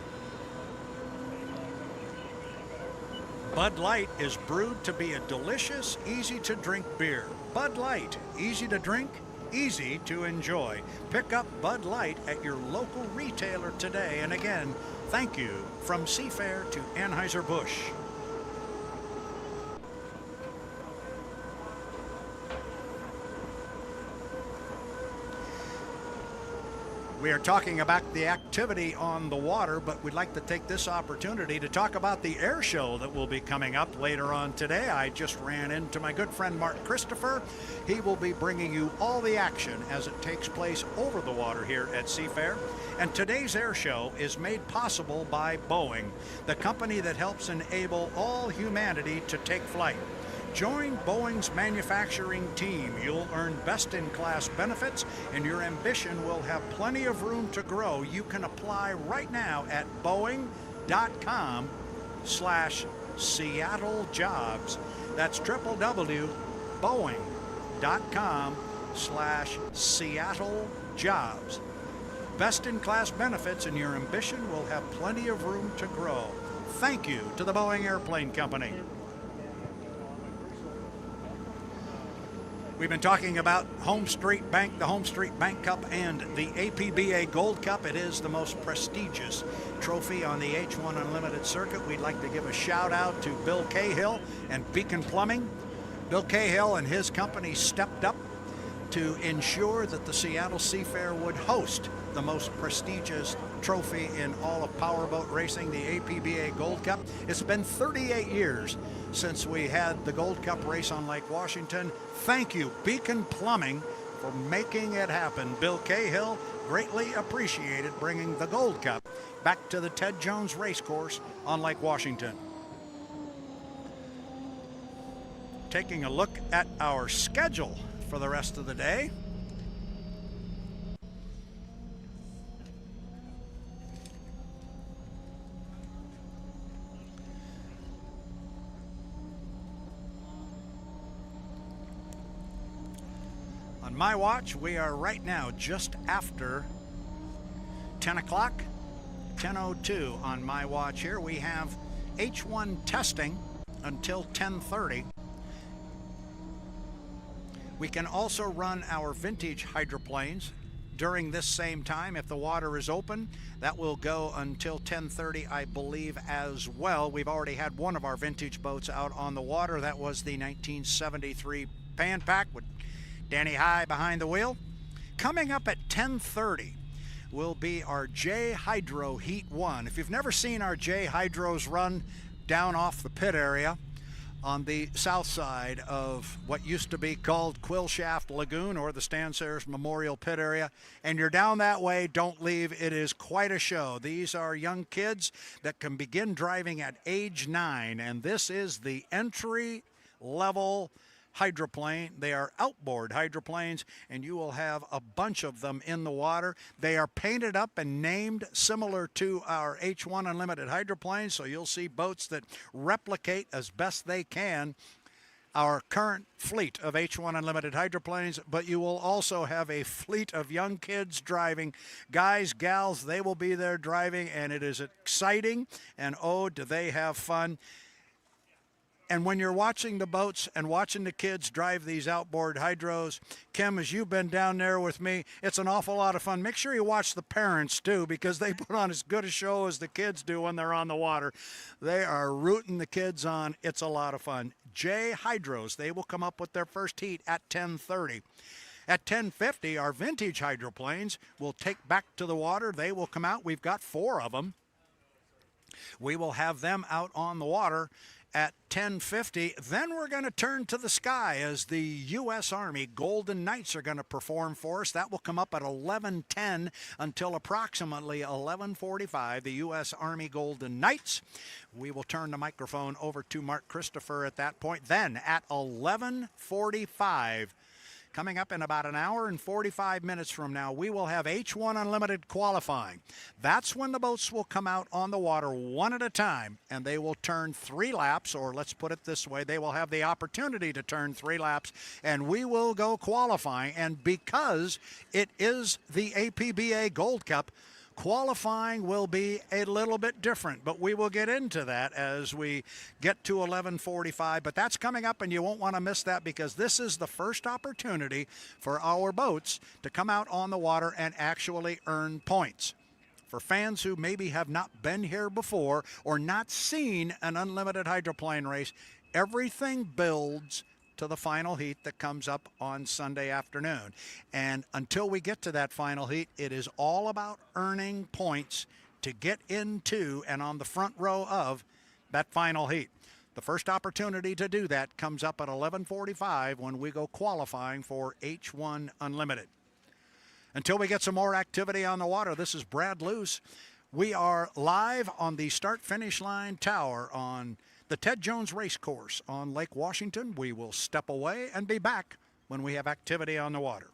Bud Light is brewed to be a delicious, easy-to-drink beer. Bud Light, easy to drink, easy to enjoy. Pick up Bud Light at your local retailer today. And again, thank you from Seafair to Anheuser-Busch. We are talking about the activity on the water, but we'd like to take this opportunity to talk about the air show that will be coming up later on today. I just ran into my good friend Mark Christopher. He will be bringing you all the action as it takes place over the water here at Seafair. And today's air show is made possible by Boeing, the company that helps enable all humanity to take flight. Join Boeing's manufacturing team. You'll earn best-in-class benefits, and your ambition will have plenty of room to grow. You can apply right now at Boeing.com/Seattle Jobs. That's www.boeing.com/Seattle Jobs. Best-in-class benefits, and your ambition will have plenty of room to grow. Thank you to the Boeing Airplane Company. We've been talking about Home Street Bank, the Home Street Bank Cup, and the APBA Gold Cup. It is the most prestigious trophy on the H1 Unlimited circuit. We'd like to give a shout out to Bill Cahill and Beacon Plumbing. Bill Cahill and his company stepped up to ensure that the Seattle Seafair would host the most prestigious trophy in all of powerboat racing, the APBA Gold Cup. It's been 38 years since we had the Gold Cup race on Lake Washington. Thank you, Beacon Plumbing, for making it happen. Bill Cahill greatly appreciated bringing the Gold Cup back to the Ted Jones Racecourse on Lake Washington. Taking a look at our schedule for the rest of the day. On my watch, we are right now just after 10 o'clock, 10:02 on my watch here. We have H1 testing until 10:30. We can also run our vintage hydroplanes during this same time. If the water is open, that will go until 10:30, I believe, as well. We've already had one of our vintage boats out on the water. That was the 1973 Pan Pac with Danny High behind the wheel. Coming up at 10:30, will be our J Hydro Heat 1. If you've never seen our J Hydros run down off the pit area on the south side of what used to be called Quillshaft Lagoon or the Stan Sayers Memorial Pit area, and you're down that way, don't leave. It is quite a show. These are young kids that can begin driving at age 9, and this is the entry level hydroplane. They are outboard hydroplanes, and you will have a bunch of them in the water. They are painted up and named similar to our H1 Unlimited hydroplanes, so you'll see boats that replicate as best they can our current fleet of H1 Unlimited hydroplanes, but you will also have a fleet of young kids driving. Guys, gals, they will be there driving, and it is exciting, and oh, do they have fun. And when you're watching the boats and watching the kids drive these outboard hydros, Kim, as you've been down there with me, it's an awful lot of fun. Make sure you watch the parents, too, because they put on as good a show as the kids do when they're on the water. They are rooting the kids on. It's a lot of fun. J Hydros, they will come up with their first heat at 10:30. At 10:50, our vintage hydroplanes will take back to the water. They will come out. We've got 4 of them. We will have them out on the water at 10:50. Then we're going to turn to the sky as the U.S. Army Golden Knights are going to perform for us. That will come up at 11:10 until approximately 11:45. The U.S. Army Golden Knights. We will turn the microphone over to Mark Christopher at that point. Then at 11:45, coming up in about an hour and 45 minutes from now, we will have H1 Unlimited qualifying. That's when the boats will come out on the water one at a time, and they will turn 3 laps, or let's put it this way, they will have the opportunity to turn 3 laps, and we will go qualifying. And because it is the APBA Gold Cup, qualifying will be a little bit different, but we will get into that as we get to 11:45. But that's coming up, and you won't want to miss that, because this is the first opportunity for our boats to come out on the water and actually earn points. For fans who maybe have not been here before or not seen an unlimited hydroplane race, everything builds to the final heat that comes up on Sunday afternoon. And until we get to that final heat, it is all about earning points to get into and on the front row of that final heat. The first opportunity to do that comes up at 11:45 when we go qualifying for H1 Unlimited. Until we get some more activity on the water, this is Brad Luce. We are live on the start-finish line tower on the Ted Jones Race Course on Lake Washington. We will step away and be back when we have activity on the water.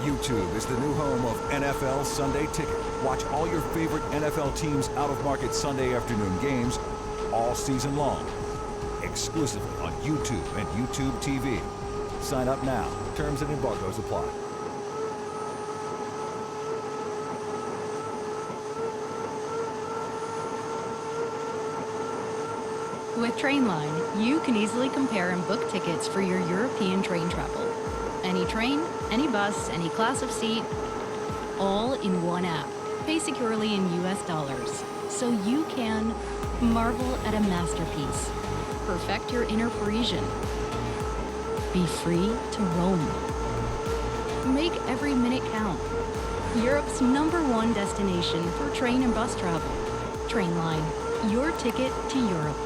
YouTube is the new home of NFL Sunday Ticket. Watch all your favorite NFL teams' out-of-market Sunday afternoon games all season long, exclusively on YouTube and YouTube TV. Sign up now. Terms and embargoes apply. With Trainline, you can easily compare and book tickets for your European train travel. Any train, any bus, any class of seat, all in one app. Pay securely in US dollars, so you can marvel at a masterpiece, perfect your inner Parisian, be free to roam. Make every minute count. Europe's #1 destination for train and bus travel. Trainline, your ticket to Europe.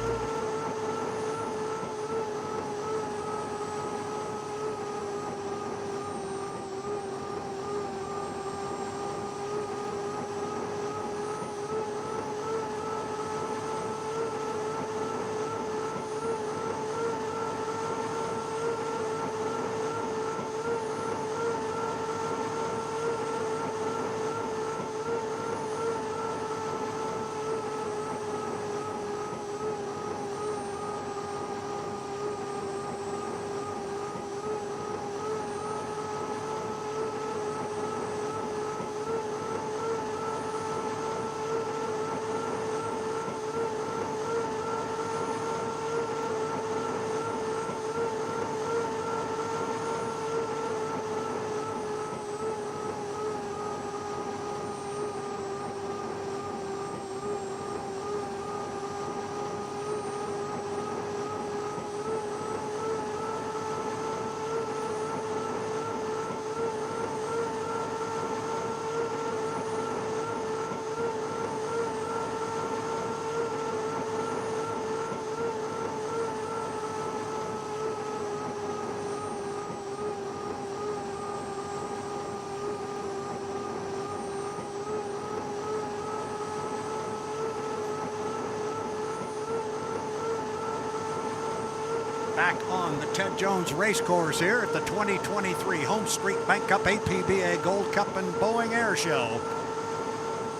Back on the Ted Jones Racecourse here at the 2023 Home Street Bank Cup APBA Gold Cup and Boeing Air Show.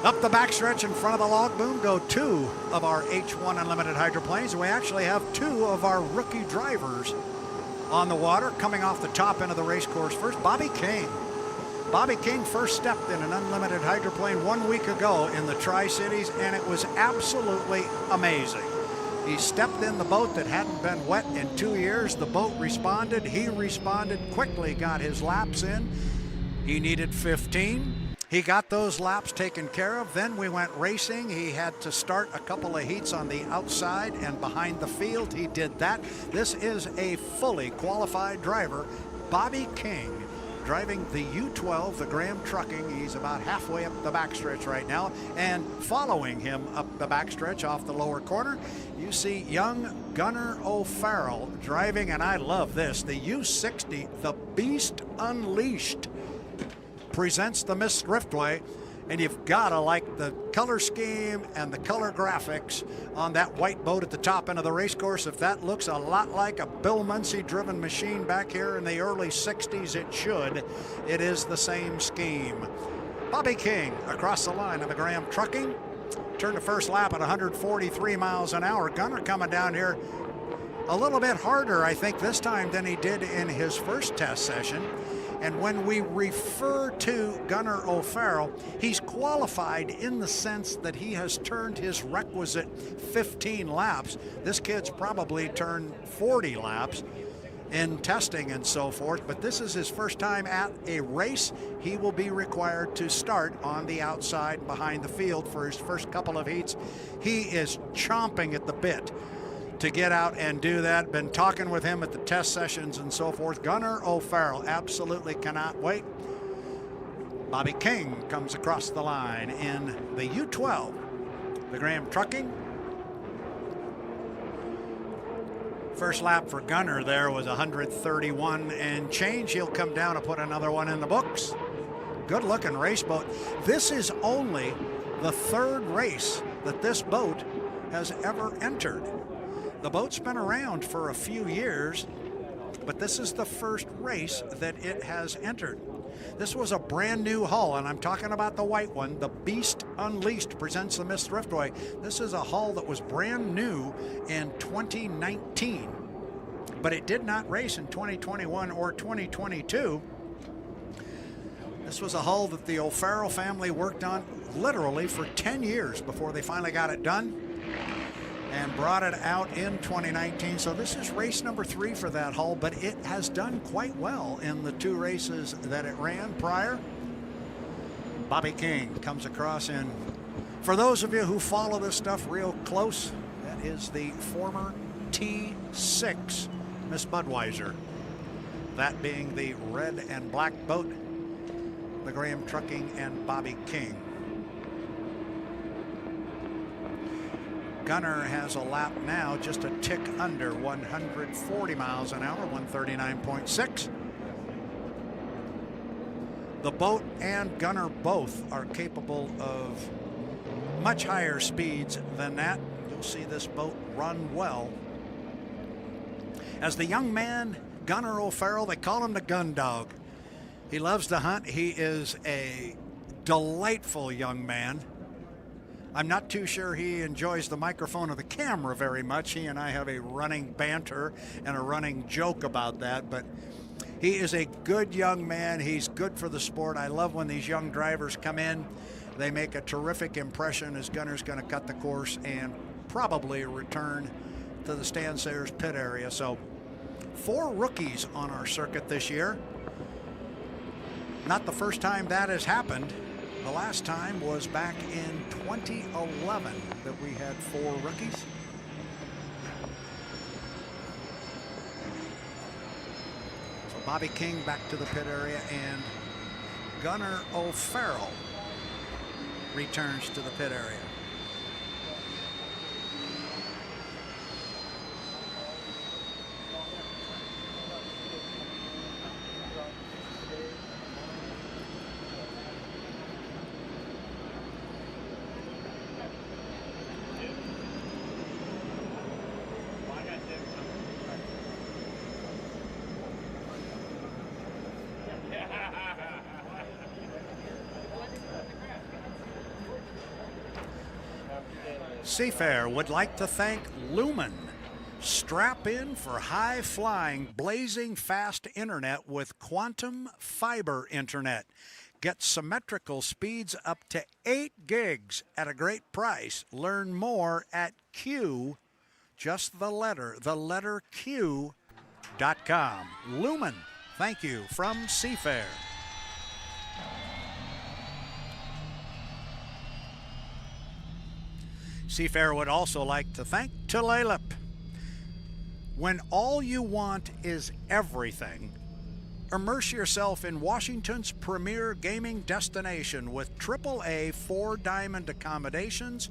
Up the backstretch in front of the log boom go two of our H1 Unlimited hydroplanes, and we actually have two of our rookie drivers on the water. Coming off the top end of the racecourse first, Bobby King. Bobby King first stepped in an unlimited hydroplane 1 week ago in the Tri-Cities, and it was absolutely amazing. He stepped in the boat that hadn't been wet in 2 years. The boat responded. He responded quickly, got his laps in. He needed 15. He got those laps taken care of. Then we went racing. He had to start a couple of heats on the outside and behind the field. He did that. This is a fully qualified driver, Bobby King, driving the U12, the Graham Trucking. He's about halfway up the backstretch right now, and following him up the backstretch off the lower corner, you see young Gunnar O'Farrell driving, and I love this, the U60, the Beast Unleashed, presents the Miss Thriftway. And you've got to like the color scheme and the color graphics on that white boat at the top end of the racecourse. If that looks a lot like a Bill Munsey-driven machine back here in the early 60s, it should. It is the same scheme. Bobby King across the line of the Graham Trucking. Turned the first lap at 143 miles an hour. Gunnar coming down here a little bit harder, I think, this time than he did in his first test session. And when we refer to Gunnar O'Farrell, he's qualified in the sense that he has turned his requisite 15 laps. This kid's probably turned 40 laps in testing and so forth, but this is his first time at a race. He will be required to start on the outside behind the field for his first couple of heats. He is chomping at the bit to get out and do that. Been talking with him at the test sessions and so forth. Gunnar O'Farrell absolutely cannot wait. Bobby King comes across the line in the U12, the Graham Trucking. First lap for Gunnar there was 131 and change. He'll come down and put another one in the books. Good looking race boat. This is only the third race that this boat has ever entered. The boat's been around for a few years, but this is the first race that it has entered. This was a brand new hull, and I'm talking about the white one. The Beast Unleashed presents the Miss Thriftway. This is a hull that was brand new in 2019, but it did not race in 2021 or 2022. This was a hull that the O'Farrell family worked on literally for 10 years before they finally got it done and brought it out in 2019. So this is race number 3 for that hull, but it has done quite well in the 2 races that it ran prior. Bobby King comes across in, for those of you who follow this stuff real close, that is the former T6 Miss Budweiser. That being the red and black boat, the Graham Trucking and Bobby King. Gunner has a lap now just a tick under 140 miles an hour, 139.6. The boat and Gunner both are capable of much higher speeds than that. You'll see this boat run well. As the young man, Gunner O'Farrell, they call him the gun dog. He loves to hunt. He is a delightful young man. I'm not too sure he enjoys the microphone or the camera very much. He and I have a running banter and a running joke about that, but he is a good young man. He's good for the sport. I love when these young drivers come in. They make a terrific impression as Gunner's going to cut the course and probably return to the Stan Sayers pit area. So 4 rookies on our circuit this year. Not the first time that has happened. The last time was back in 2011 that we had 4 rookies. So Bobby King back to the pit area, and Gunner O'Farrell returns to the pit area. Seafair would like to thank Lumen. Strap in for high-flying, blazing fast internet with quantum fiber internet. Get symmetrical speeds up to 8 gigs at a great price. Learn more at Q, just the letter Q.com. Lumen, thank you from Seafair. Seafair would also like to thank Tulalip. When all you want is everything, immerse yourself in Washington's premier gaming destination with AAA 4-diamond accommodations,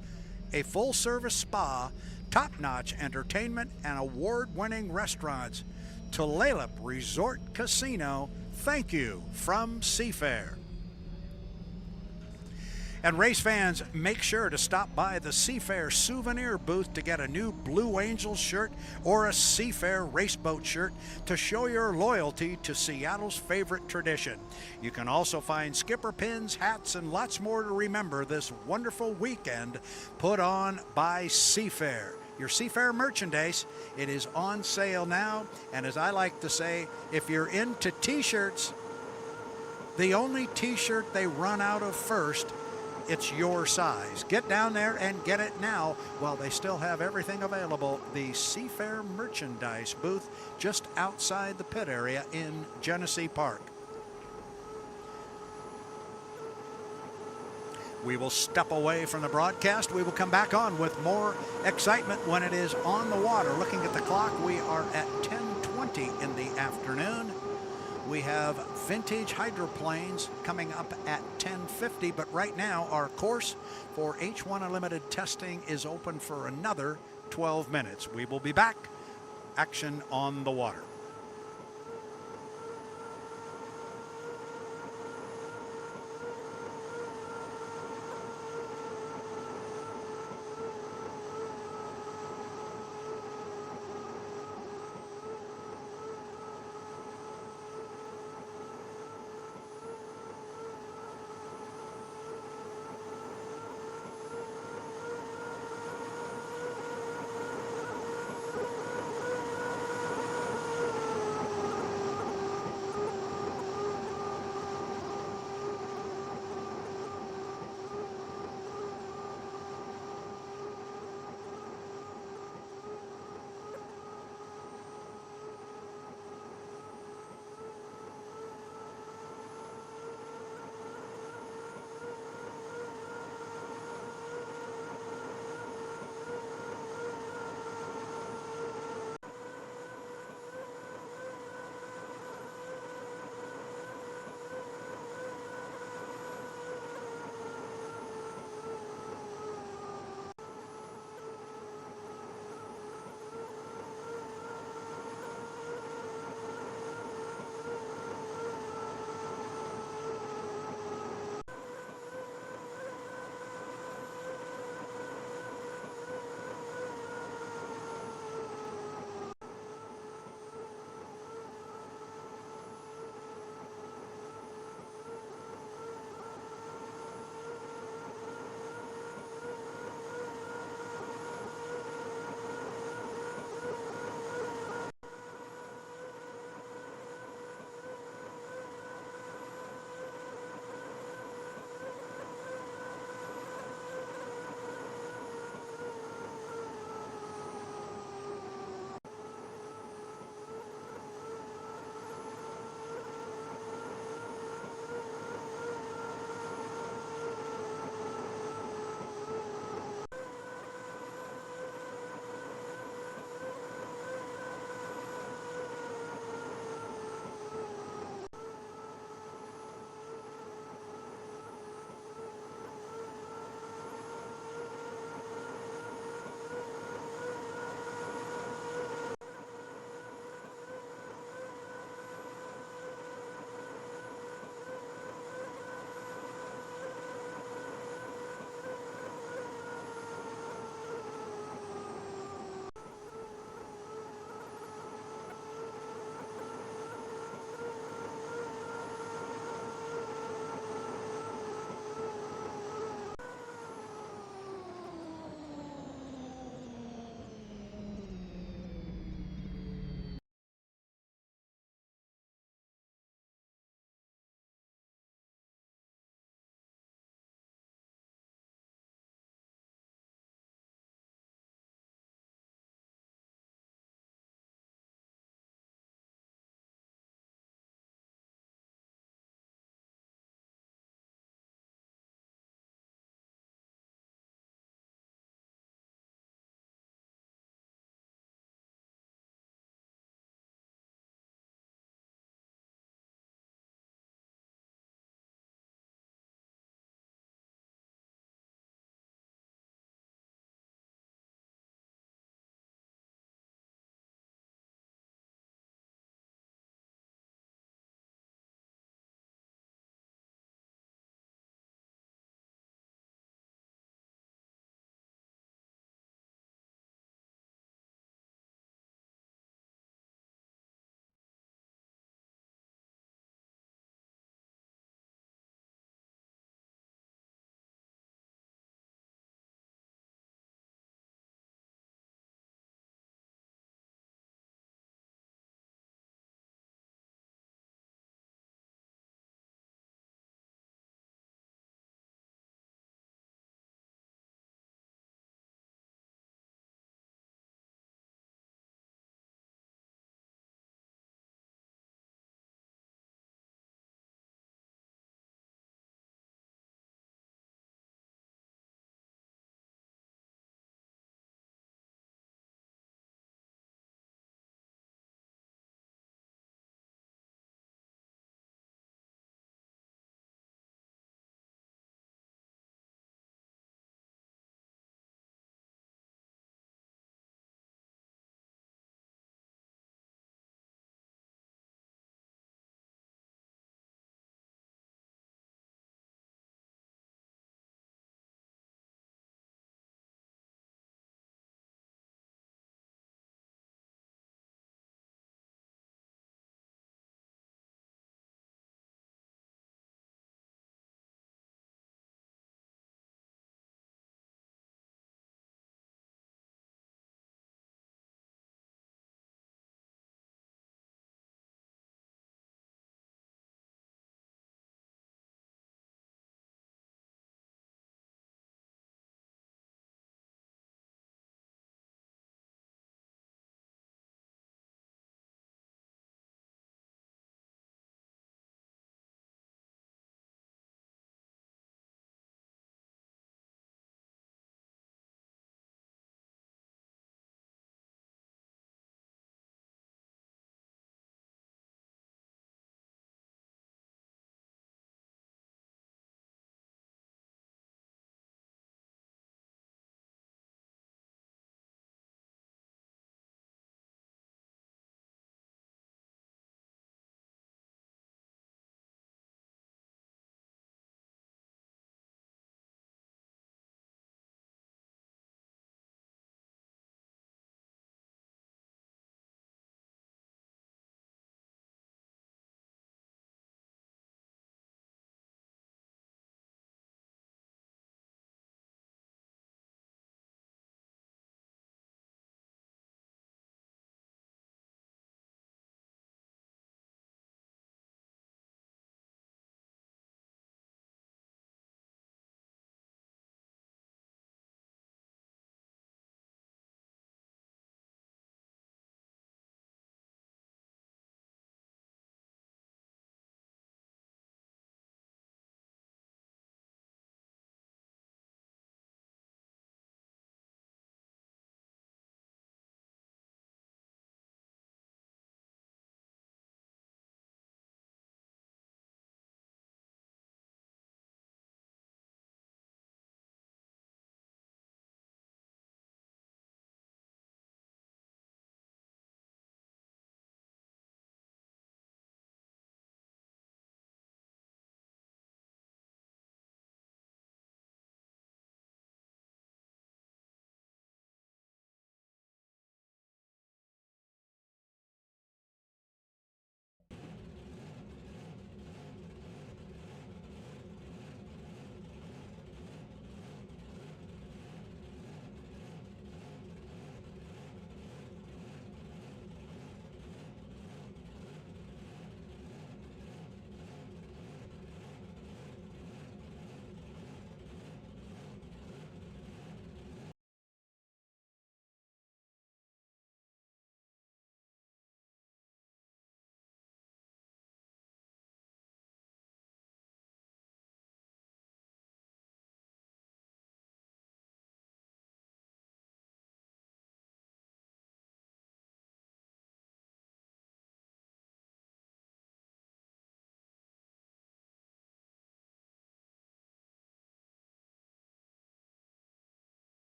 a full-service spa, top-notch entertainment, and award-winning restaurants. Tulalip Resort Casino, thank you from Seafair. And race fans, make sure to stop by the Seafair souvenir booth to get a new Blue Angels shirt or a Seafair raceboat shirt to show your loyalty to Seattle's favorite tradition. You can also find skipper pins, hats, and lots more to remember this wonderful weekend put on by Seafair. Your Seafair merchandise, it is on sale now, and as I like to say, if you're into t-shirts, the only t-shirt they run out of first, it's your size. Get down there and get it now while they still have everything available. The Seafair merchandise booth just outside the pit area in Genesee Park. We will step away from the broadcast. We will come back on with more excitement when it is on the water. Looking at the clock, we are at 10:20 in the afternoon. We have vintage hydroplanes coming up at 10:50, but right now our course for H1 Unlimited testing is open for another 12 minutes. We will be back. Action on the water.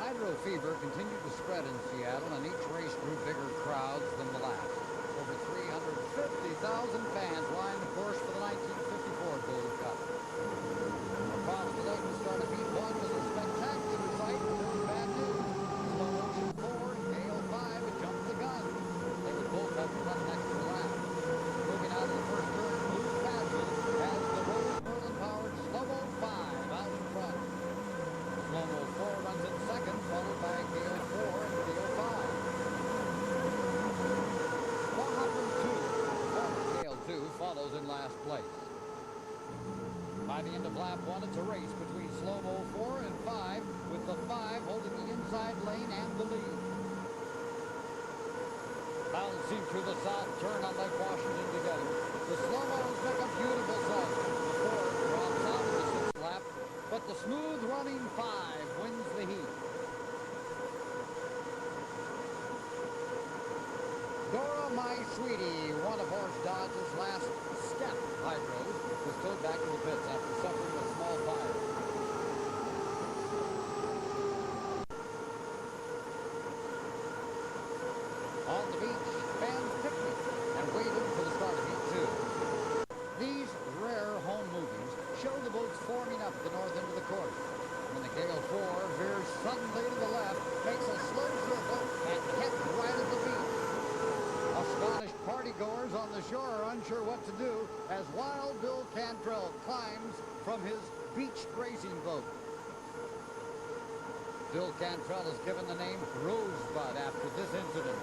Hydro fever continued to spread in Seattle, and each race drew bigger crowds than the last. Over 350,000 fans lined the course for the 1954 Gold Cup. Across the lake, the start of Heat 1 was a spectacular sight. There's bad news. Slow motion 4 and Gale 5 had jumped the gun. They would both have to run an extra lap. Moving out of the first turn, Blue Fashioned has the Rose Merlin-powered Slow-Mo 5 out in front. Slow-Mo 4 runs in second, followed by Gale 4 and Gale 5. Bahadur 2, Gale 2 follows in last place. By the end of lap 1, it's a race between Slow-Mo 4 and 5, with the 5 holding the inside lane and the lead. Bouncing through the south turn on Lake Washington together, the Slow-Mos make a beautiful sight. The 4 drops out of the 6th lap, but the smooth-running 5 wins the heat. Dora My Sweetie, one of Horse Dodge's last step hydros, was towed back to the pits after suffering a small fire. On the beach, fans picnicked and waited for the start of Heat 2. These rare home movies show the boats forming up at the north end of the course. When the Gale 4 veers suddenly to the left, makes a slow circle, and heads right at the beach. Astonished partygoers on the shore are unsure what to do as Wild Bill Cantrell climbs from his beach racing boat. Bill Cantrell is given the name Rosebud after this incident.